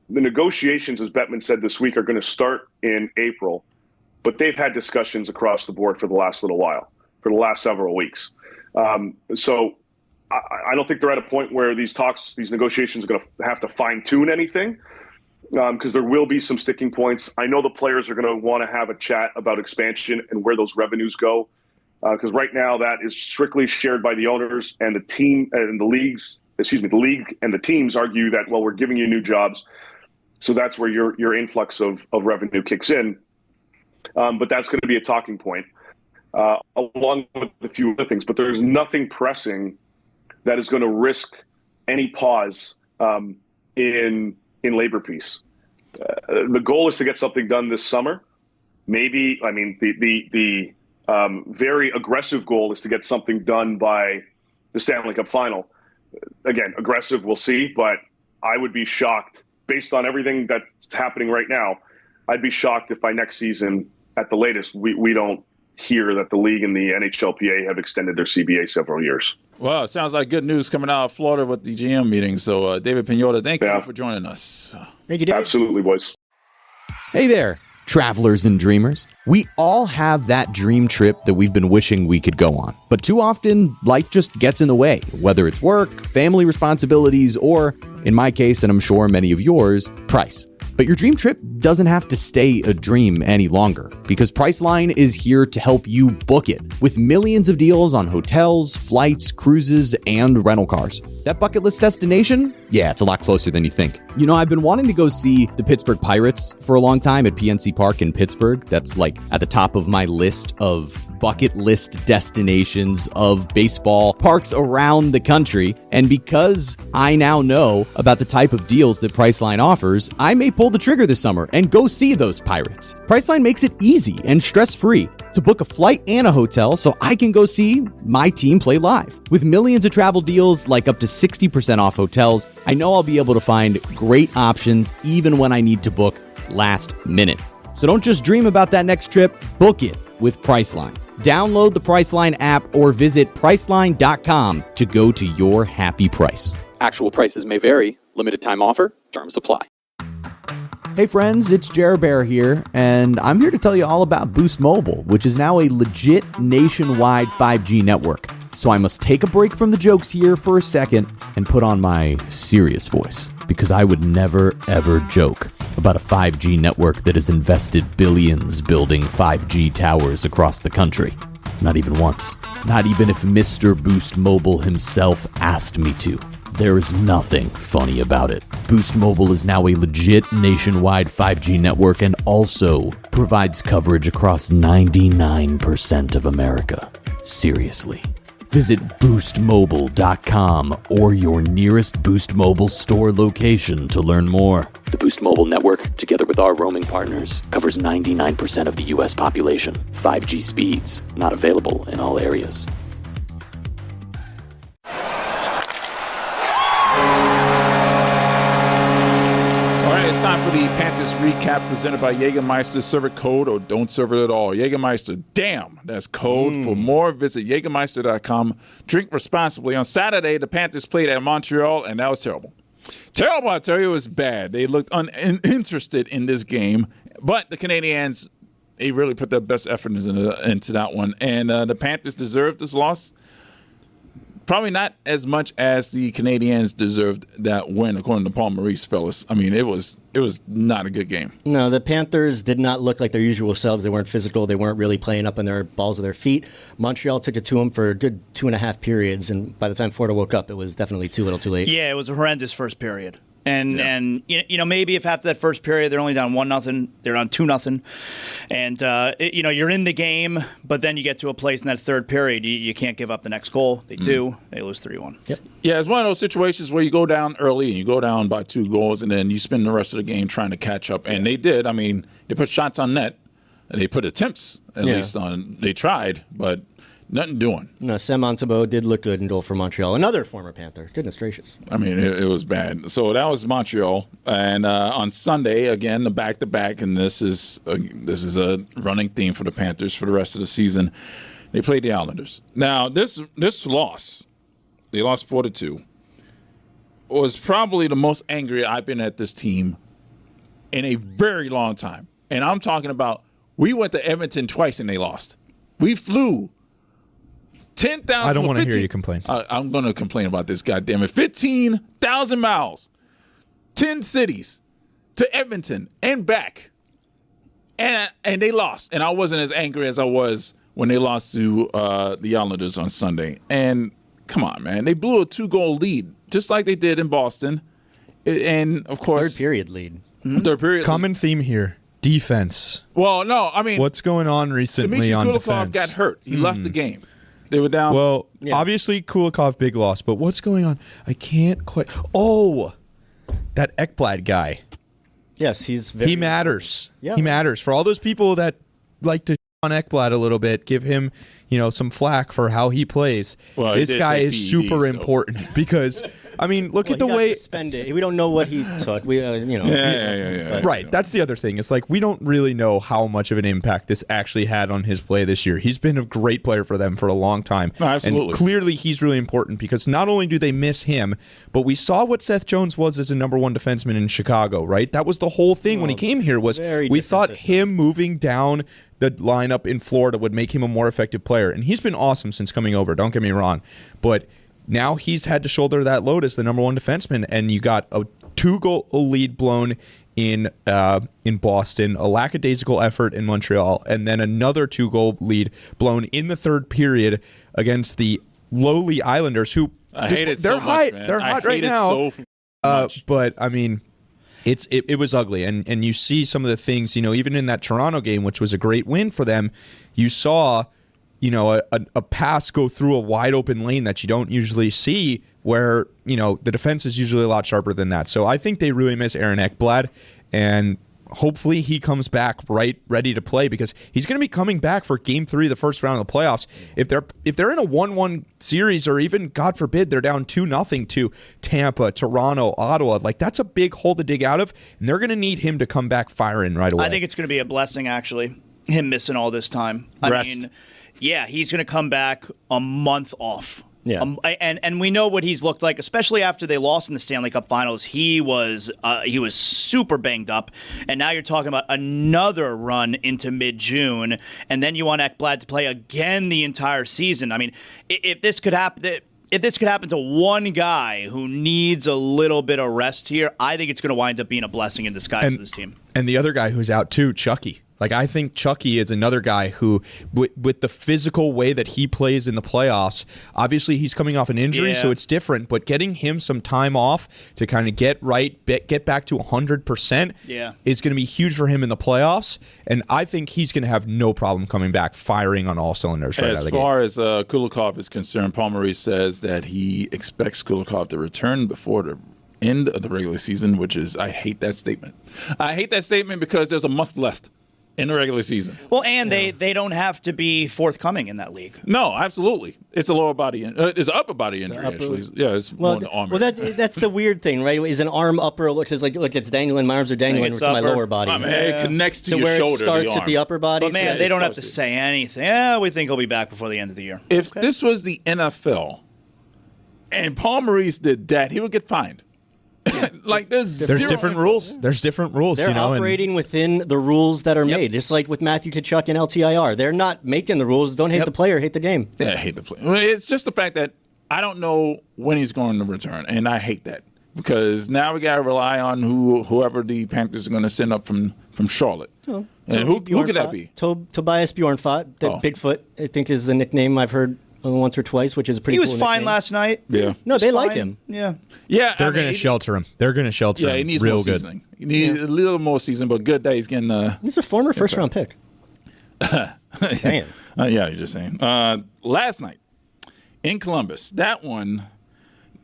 negotiations, as Bettman said this week, are going to start in April, but they've had discussions across the board for the last little while, for the last several weeks. So I don't think they're at a point where these negotiations are going to have to fine-tune anything, because there will be some sticking points. I know the players are going to want to have a chat about expansion and where those revenues go, because right now that is strictly shared by the owners and the team and the leagues. Excuse me, the league and the teams argue that, well, we're giving you new jobs, so that's where your influx of revenue kicks in. But that's going to be a talking point, along with a few other things. But there's nothing pressing that is going to risk any pause in labor peace. The goal is to get something done this summer. Maybe, I mean, the very aggressive goal is to get something done by the Stanley Cup final. Again, aggressive, we'll see, but I would be shocked based on everything that's happening right now. I'd be shocked if by next season, at the latest, we don't hear that the league and the NHLPA have extended their CBA several years. Well, it sounds like good news coming out of Florida with the GM meeting. So, David Pagnotta, thank you for joining us. Thank you, David. Absolutely, boys. Hey there, travelers and dreamers. We all have that dream trip that we've been wishing we could go on. But too often, life just gets in the way, whether it's work, family responsibilities, or, in my case, and I'm sure many of yours, price. But your dream trip doesn't have to stay a dream any longer, because Priceline is here to help you book it with millions of deals on hotels, flights, cruises, and rental cars. That bucket list destination? Yeah, it's a lot closer than you think. You know, I've been wanting to go see the Pittsburgh Pirates for a long time at PNC Park in Pittsburgh. That's like at the top of my list of bucket list destinations of baseball parks around the country. And because I now know about the type of deals that Priceline offers, I may pull the trigger this summer and go see those Pirates. Priceline makes it easy and stress-free to book a flight and a hotel so I can go see my team play live. With millions of travel deals like up to 60% off hotels, I know I'll be able to find great options even when I need to book last minute. So don't just dream about that next trip, book it with Priceline. Download the Priceline app or visit Priceline.com to go to your happy price. Actual prices may vary. Limited time offer. Terms apply. Hey friends, it's Jer Bear here, and I'm here to tell you all about Boost Mobile, which is now a legit nationwide 5G network. So I must take a break from the jokes here for a second and put on my serious voice, because I would never ever joke about a 5G network that has invested billions building 5G towers across the country. Not even once. Not even if Mr. Boost Mobile himself asked me to. There is nothing funny about it. Boost Mobile is now a legit nationwide 5G network and also provides coverage across 99% of America. Seriously. Visit boostmobile.com or your nearest Boost Mobile store location to learn more. The Boost Mobile network, together with our roaming partners, covers 99% of the U.S. population. 5G speeds, not available in all areas. It's time for the Panthers recap presented by Jägermeister. Serve it cold or don't serve it at all. Jägermeister, damn, that's cold. For more, visit Jägermeister.com. Drink responsibly. On Saturday, the Panthers played at Montreal, and that was terrible. Terrible, I tell you, it was bad. They looked uninterested in this game, but the Canadiens, they really put their best effort into that one. And the Panthers deserved this loss. Probably not as much as the Canadiens deserved that win, according to Paul Maurice, fellas. I mean, it was not a good game. No, the Panthers did not look like their usual selves. They weren't physical. They weren't really playing up on their balls of their feet. Montreal took it to them for a good 2.5 periods, and by the time Florida woke up, it was definitely too little too late. Yeah, it was a horrendous first period. And you know, maybe if after that first period they're only down 1-0, they're down 2-0, and you know, you're in the game, but then you get to a place in that third period you can't give up the next goal. They do. They lose 3-1. Yep. Yeah, it's one of those situations where you go down early and you go down by 2 goals, and then you spend the rest of the game trying to catch up. And they did. I mean, they put shots on net, and they put attempts at least on. They tried, but nothing doing. No, Sam Montembeault did look good in goal for Montreal. Another former Panther. Goodness gracious. I mean, it was bad. So that was Montreal. And on Sunday, again, the back-to-back, and this is a running theme for the Panthers for the rest of the season. They played the Islanders. Now, this loss, they lost 4-2, was probably the most angry I've been at this team in a very long time. And I'm talking about, we went to Edmonton twice and they lost. We flew 10,000. I don't want to hear you complain. I'm going to complain about this, goddammit. 15,000 miles, 10 cities to Edmonton and back. And they lost. And I wasn't as angry as I was when they lost to the Islanders on Sunday. And come on, man. They blew a 2-goal lead, just like they did in Boston. And, of course... Third period lead. Third period. Common theme here. Defense. Well, no, I mean... What's going on recently on defense? Kulikov got hurt. He left the game. They were down... Well, obviously Kulikov, big loss. But what's going on? I can't quite... Oh! That Ekblad guy. Yes, he matters. Yeah. He matters. For all those people that like to on Ekblad a little bit, give him, some flack for how he plays. Well, this guy is super important because, I mean, look at the way suspended. We don't know what he took. Yeah. Right. That's the other thing. It's like we don't really know how much of an impact this actually had on his play this year. He's been a great player for them for a long time. No, absolutely. And clearly he's really important because not only do they miss him, but we saw what Seth Jones was as a number one defenseman in Chicago, right? That was the whole thing when he came here was we thought him moving down the lineup in Florida would make him a more effective player. And he's been awesome since coming over, don't get me wrong. But now he's had to shoulder that load as the number one defenseman, and you got a 2-goal lead blown in Boston, a lackadaisical effort in Montreal, and then another 2-goal lead blown in the third period against the lowly Islanders, who they're hot right now. But I mean, it was ugly, and you see some of the things, even in that Toronto game, which was a great win for them. You saw, a pass go through a wide open lane that you don't usually see, where the defense is usually a lot sharper than that. So I think they really miss Aaron Ekblad, and hopefully he comes back ready to play, because he's going to be coming back for Game 3 of the first round of the playoffs. If they're in a 1-1 series, or even, God forbid, they're down 2-0 to Tampa, Toronto, Ottawa, like that's a big hole to dig out of, and they're going to need him to come back firing right away. I think it's going to be a blessing, actually, him missing all this time. Rest. I mean, yeah, he's going to come back a month off. Yeah. And we know what he's looked like, especially after they lost in the Stanley Cup Finals. He was super banged up, and now you're talking about another run into mid-June, and then you want Ekblad to play again the entire season. I mean, if this could happen to one guy who needs a little bit of rest here, I think it's going to wind up being a blessing in disguise for this team. And the other guy who's out too, Chucky. Like, I think Chucky is another guy who, with the physical way that he plays in the playoffs, obviously he's coming off an injury, so it's different, but getting him some time off to kind of get back to 100% is going to be huge for him in the playoffs, and I think he's going to have no problem coming back firing on all cylinders right out of the game. As far as Kulikov is concerned, Paul Maurice says that he expects Kulikov to return before the end of the regular season, which is, I hate that statement. I hate that statement because there's a month left in the regular season. Well, and they don't have to be forthcoming in that league. No, absolutely. It's a lower body, it's an upper body injury, actually. Yeah, it's more in the arm. Well, that's the weird thing, right? Is an arm upper, which is like it's dangling, my arms are dangling to my lower body. It connects to your where shoulder. It starts at the upper body. But man, they don't have to say anything. Yeah, we think he'll be back before the end of the year. If this was the NFL and Paul Maurice did that, he would get fined. Like there's different rules. There's different rules. They're operating within the rules that are made. Just like with Matthew Tkachuk and LTIR, they're not making the rules. Don't hate the player, hate the game. Yeah, I hate the player. It's just the fact that I don't know when he's going to return, and I hate that because now we got to rely on whoever the Panthers are going to send up from Charlotte. Oh, and who could that be? Tobias Bjornfot, Bigfoot, I think is the nickname I've heard once or twice, which is a pretty cool He was fine nickname. last night. Yeah. No, they like him. Yeah. They're going to shelter him. They're going to shelter him. Yeah, he needs real more good. seasoning. He needs a little more seasoning, but good that he's getting. He's a former first-round pick. Saying. Yeah, you're just saying. Last night in Columbus, that one.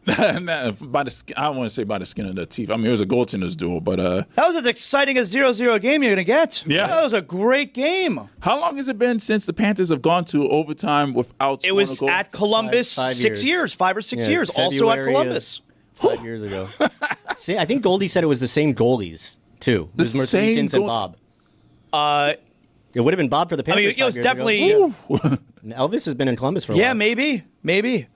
I want to say by the skin of their teeth. I mean, it was a goaltender's duel, but that was as exciting a 0-0 game you're gonna get. Yeah, that was a great game. How long has it been since the Panthers have gone to overtime without? It was at Columbus 5 years, 5 or 6 years. Also at Columbus 5 years ago. See, I think Goldie said it was the same goalies too. It was Mercedes and Bob. It would have been Bob for the Panthers. I mean, it was definitely. Elvis has been in Columbus for a while. Yeah, maybe.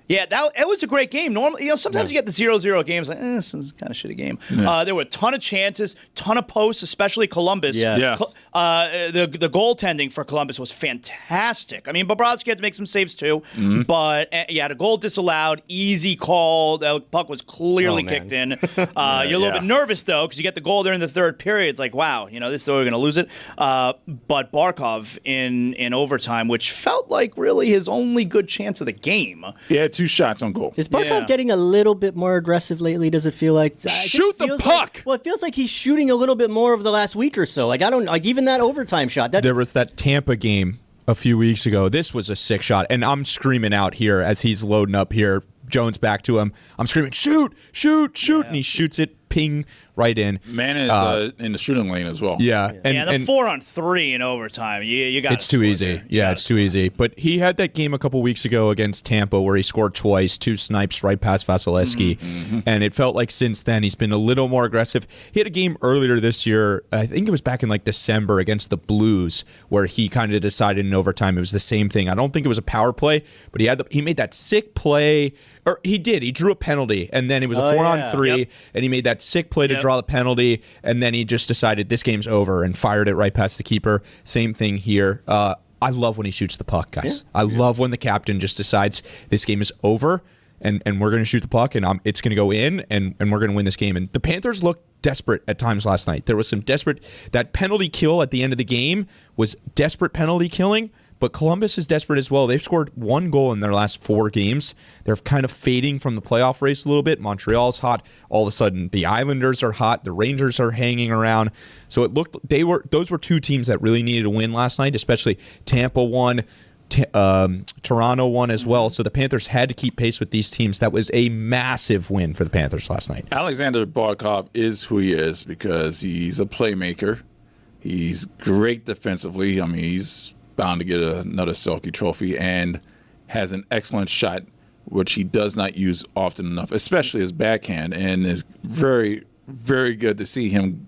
Yeah, it was a great game. Normally, sometimes you get the 0-0 games like, this is kind of shitty game. Yeah. There were a ton of chances, ton of posts, especially Columbus. Yes. The goaltending for Columbus was fantastic. I mean, Bobrovsky had to make some saves too, but the goal disallowed, easy call. The puck was clearly kicked in. You're a little bit nervous though because you get the goal there in the third period. It's like, wow, this is where we're going to lose it. But Barkov in overtime, which felt like really his only good chance of the game. He had 2 shots on goal. Is Barkov getting a little bit more aggressive lately? Does it feel like shoot the puck? It feels like he's shooting a little bit more over the last week or so. Like I don't like even that overtime shot. There was that Tampa game a few weeks ago. This was a sick shot, and I'm screaming out here as he's loading up here. Jones back to him. I'm screaming, shoot, and he shoots it, ping, right in. Man is in the shooting lane as well. Yeah. And the 4-on-3 in overtime. You got it's too easy. Yeah, it's too easy. But he had that game a couple weeks ago against Tampa where he scored twice, 2 snipes right past Vasilevsky. And it felt like since then he's been a little more aggressive. He had a game earlier this year, I think it was back in like December against the Blues, where he kind of decided in overtime it was the same thing. I don't think it was a power play, but he made that sick play. Or he drew a penalty, and then it was a 4-on-3, and he made that sick play to draw the penalty, and then he just decided this game's over and fired it right past the keeper. Same thing here. I love when he shoots the puck, guys. I love when the captain just decides this game is over, and we're going to shoot the puck, and it's going to go in, and we're going to win this game. And the Panthers looked desperate at times last night. There was some desperate. That penalty kill at the end of the game was desperate penalty killing. But Columbus is desperate as well. They've scored 1 goal in their last 4 games. They're kind of fading from the playoff race a little bit. Montreal's hot. All of a sudden, the Islanders are hot. The Rangers are hanging around. So it looked those were 2 teams that really needed a win last night, especially Tampa won. Toronto won as well. So the Panthers had to keep pace with these teams. That was a massive win for the Panthers last night. Alexander Barkov is who he is because he's a playmaker. He's great defensively. I mean, he's bound to get another Selke trophy and has an excellent shot, which he does not use often enough, especially his backhand, and is very, very good to see him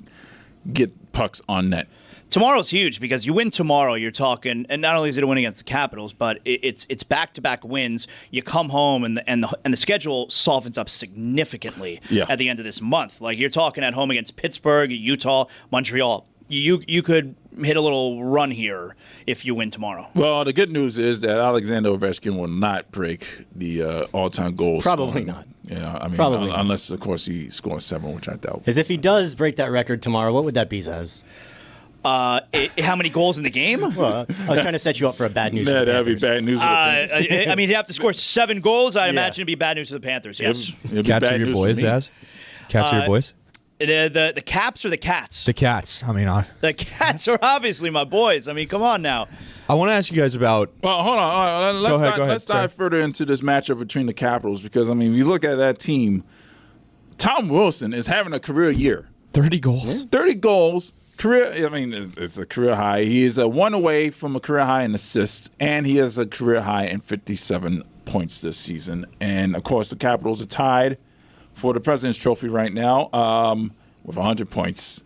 get pucks on net. Tomorrow's huge because you win tomorrow, you're talking, and not only is it a win against the Capitals, but it's back-to-back wins. You come home and the schedule softens up significantly at the end of this month. Like you're talking at home against Pittsburgh, Utah, Montreal. You could hit a little run here if you win tomorrow. Well, the good news is that Alexander Ovechkin will not break the all-time goals. Probably not. Yeah, I mean, Probably unless of course he scores 7, which I doubt. Because if he does break that record tomorrow, what would that be, Zaz? How many goals in the game? Well, I was trying to set you up for a bad news. Yeah, that'd be bad news. I mean, he'd have to score 7 goals. I'd imagine it'd be bad news for the Panthers. Yes. Cats are your boys, Zaz? Cats are your boys? The Caps or the Cats? The Cats. I mean, the Cats are obviously my boys. I mean, come on now. I want to ask you guys about. Well, hold on. Go ahead. Let's dive further into this matchup between the Capitals because I mean, you look at that team. Tom Wilson is having a career year. 30 goals. 30 goals. Career. I mean, it's a career high. He is 1 away from a career high in assists, and he has a career high in 57 points this season. And of course, the Capitals are tied for the President's Trophy right now with 100 points.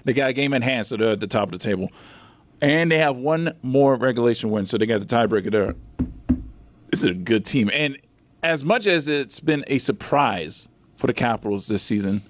They got a game in hand, so they're at the top of the table. And they have 1 more regulation win, so they got the tiebreaker there. This is a good team. And as much as it's been a surprise for the Capitals this season,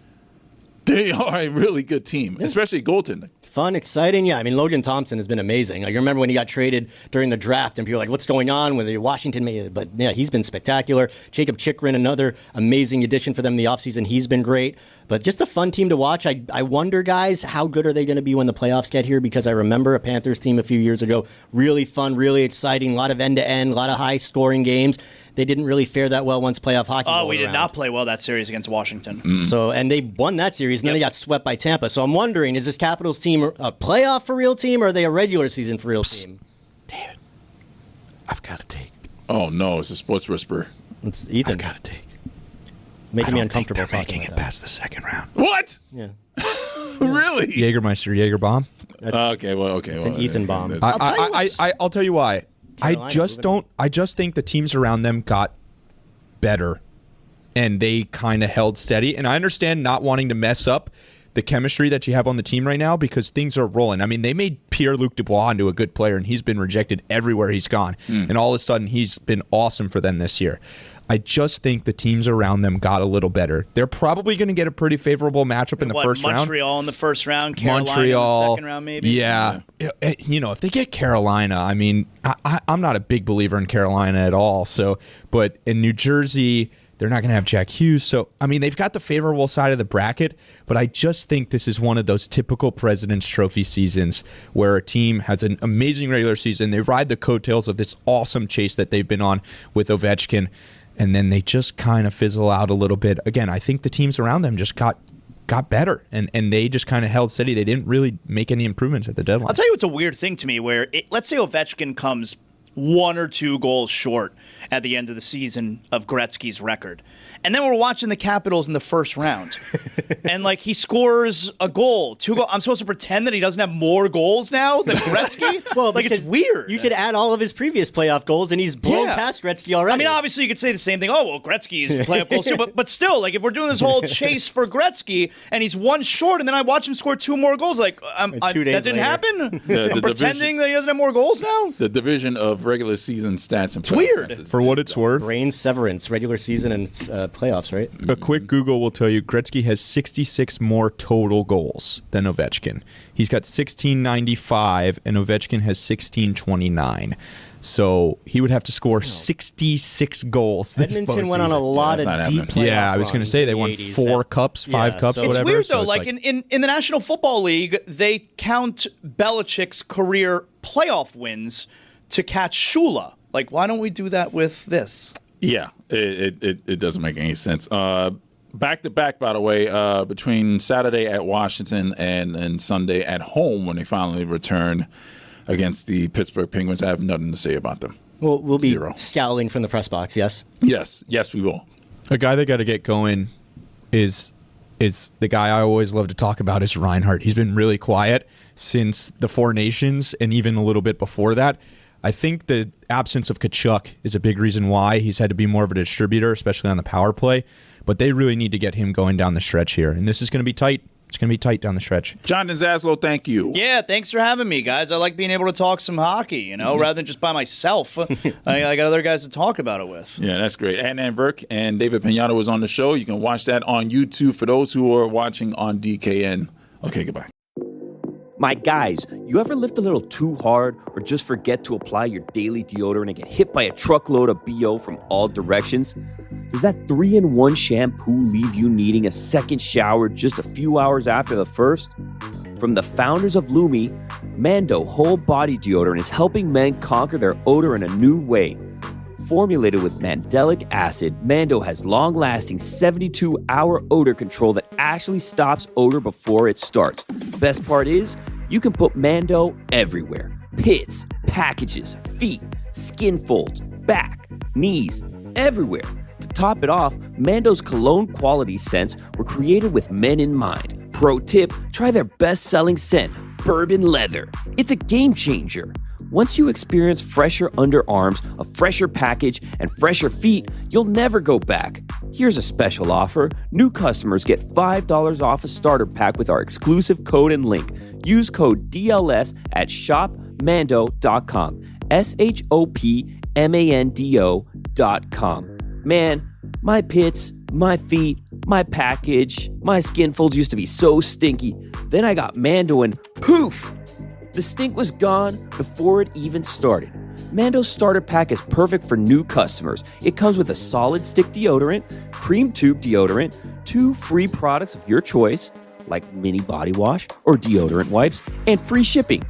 they are a really good team, especially goaltending. Fun, exciting. Yeah, I mean, Logan Thompson has been amazing. Like, you remember when he got traded during the draft and people were like, what's going on with Washington? But yeah, he's been spectacular. Jacob Chikrin, another amazing addition for them in the offseason. He's been great. But just a fun team to watch. I wonder, guys, how good are they going to be when the playoffs get here? Because I remember a Panthers team a few years ago, really fun, really exciting, a lot of end-to-end, a lot of high-scoring games. They didn't really fare that well once playoff hockey rolled we did around. not play well that series against Washington. So, and they won that series, and then they got swept by Tampa. So I'm wondering, is this Capitals team a playoff for real team, or are they a regular season for real team? David, I've got to take. Oh, no, it's a sports whisperer. It's Ethan. I've got to take. Making me uncomfortable talking making about it past the second round. What? Yeah. Really? Jägermeister, Jaeger bomb. Okay. It's an Ethan bomb. I'll tell you why. Carolina, I just think the teams around them got better, and they kind of held steady. And I understand not wanting to mess up the chemistry that you have on the team right now because things are rolling. I mean, they made Pierre-Luc Dubois into a good player, and he's been rejected everywhere he's gone. And all of a sudden, he's been awesome for them this year. I just think the teams around them got a little better. They're probably going to get a pretty favorable matchup in the first round. Montreal in the first round, Carolina in the second round, maybe? Yeah. If they get Carolina, I mean, I'm not a big believer in Carolina at all. But in New Jersey, they're not going to have Jack Hughes. So, I mean, they've got the favorable side of the bracket, but I just think this is one of those typical President's Trophy seasons where a team has an amazing regular season. They ride the coattails of this awesome chase that they've been on with Ovechkin, and then they just kind of fizzle out a little bit. Again, I think the teams around them just got better, and they just kind of held steady. They didn't really make any improvements at the deadline. I'll tell you what's a weird thing to me where, let's say Ovechkin comes 1 or 2 goals short at the end of the season of Gretzky's record. And then we're watching the Capitals in the first round. And, he scores a goal, 2 goals. I'm supposed to pretend that he doesn't have more goals now than Gretzky? Well, it's weird. You could add all of his previous playoff goals, and he's blown past Gretzky already. I mean, obviously, you could say the same thing. Oh, well, Gretzky's playoff goals too. But still, if we're doing this whole chase for Gretzky, and he's 1 short, and then I watch him score 2 more goals, 2 days that didn't later. happen? The Pretending that he doesn't have more goals now? The division of regular season stats and playoff weird. stats is For what it's worth, Brain severance, regular season and playoffs, right? a quick Google will tell you Gretzky has 66 more total goals than Ovechkin. He's got 1695, and Ovechkin has 1629. So he would have to score 66 goals this Edmonton went on a lot of deep playoff I was going to say they won 4 cups, 5 cups, so It's whatever. weird, so though. it's In the National Football League, they count Belichick's career playoff wins to catch Shula. Why don't we do that with this? Yeah, it doesn't make any sense. Back-to-back, by the way, between Saturday at Washington and Sunday at home when they finally return against the Pittsburgh Penguins. I have nothing to say about them. We'll be 0. scowling from the press box, yes? Yes, we will. A guy that got to get going is the guy I always love to talk about is Reinhart. He's been really quiet since the Four Nations and even a little bit before that. I think the absence of Tkachuk is a big reason why he's had to be more of a distributor, especially on the power play. But they really need to get him going down the stretch here. And this is going to be tight. It's going to be tight down the stretch. Jonathan Zaslow, thank you. Yeah, thanks for having me, guys. I like being able to talk some hockey, rather than just by myself. I got other guys to talk about it with. Yeah, that's great. Adnan Virk and David Pagnotta was on the show. You can watch that on YouTube for those who are watching on DKN. Okay, goodbye. My guys, you ever lift a little too hard or just forget to apply your daily deodorant and get hit by a truckload of BO from all directions? Does that 3-in-1 shampoo leave you needing a second shower just a few hours after the first? From the founders of Lumi, Mando Whole Body Deodorant is helping men conquer their odor in a new way. Formulated with mandelic acid, Mando has long-lasting 72-hour odor control that actually stops odor before it starts. Best part is, you can put Mando everywhere. Pits, packages, feet, skin folds, back, knees, everywhere. To top it off, Mando's cologne quality scents were created with men in mind. Pro tip, try their best-selling scent, Bourbon Leather. It's a game changer. Once you experience fresher underarms, a fresher package, and fresher feet, you'll never go back. Here's a special offer. New customers get $5 off a starter pack with our exclusive code and link. Use code DLS at shopmando.com. SHOPMANDO.com. Man, my pits, my feet, my package, my skin folds used to be so stinky. Then I got Mando and poof! The stink was gone before it even started. Mando's starter pack is perfect for new customers. It comes with a solid stick deodorant, cream tube deodorant, 2 free products of your choice, like mini body wash or deodorant wipes, and free shipping.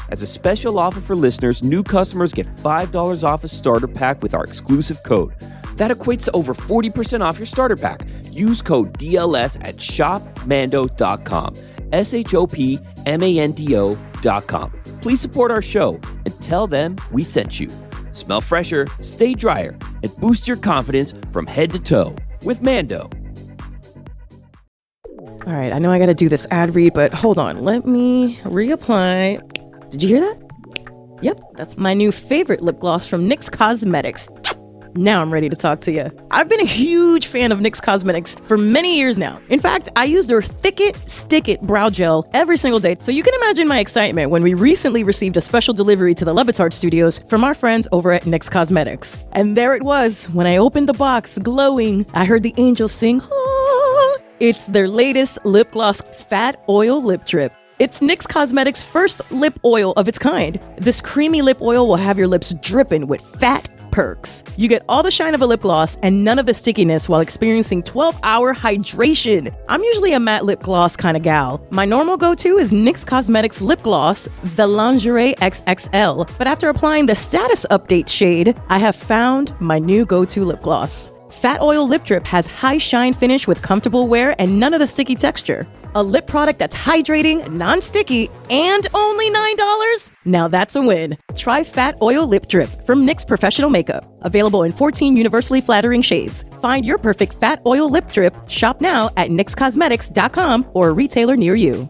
As a special offer for listeners, new customers get $5 off a starter pack with our exclusive code. That equates to over 40% off your starter pack. Use code DLS at shopmando.com. SHOPMANDO.com. Please support our show and tell them we sent you. Smell fresher, stay drier, and boost your confidence from head to toe with Mando. All right, I know I got to do this ad read, but hold on. Let me reapply. Did you hear that? Yep, that's my new favorite lip gloss from NYX Cosmetics. Now I'm ready to talk to you. I've been a huge fan of NYX Cosmetics for many years now. In fact, I use their Thick It, Stick It brow gel every single day. So you can imagine my excitement when we recently received a special delivery to the Batard studios from our friends over at NYX Cosmetics. And there it was. When I opened the box, glowing, I heard the angels sing, "Ah." It's their latest lip gloss fat oil lip drip. It's NYX Cosmetics' first lip oil of its kind. This creamy lip oil will have your lips dripping with fat perks. You get all the shine of a lip gloss and none of the stickiness while experiencing 12-hour hydration. I'm usually a matte lip gloss kind of gal. My normal go-to is NYX Cosmetics lip gloss, the Lingerie XXL. But after applying the status update shade, I have found my new go-to lip gloss. Fat Oil Lip Drip has high shine finish with comfortable wear and none of the sticky texture. A lip product that's hydrating, non-sticky, and only $9? Now that's a win. Try Fat Oil Lip Drip from NYX Professional Makeup. Available in 14 universally flattering shades. Find your perfect Fat Oil Lip Drip. Shop now at nyxcosmetics.com or a retailer near you.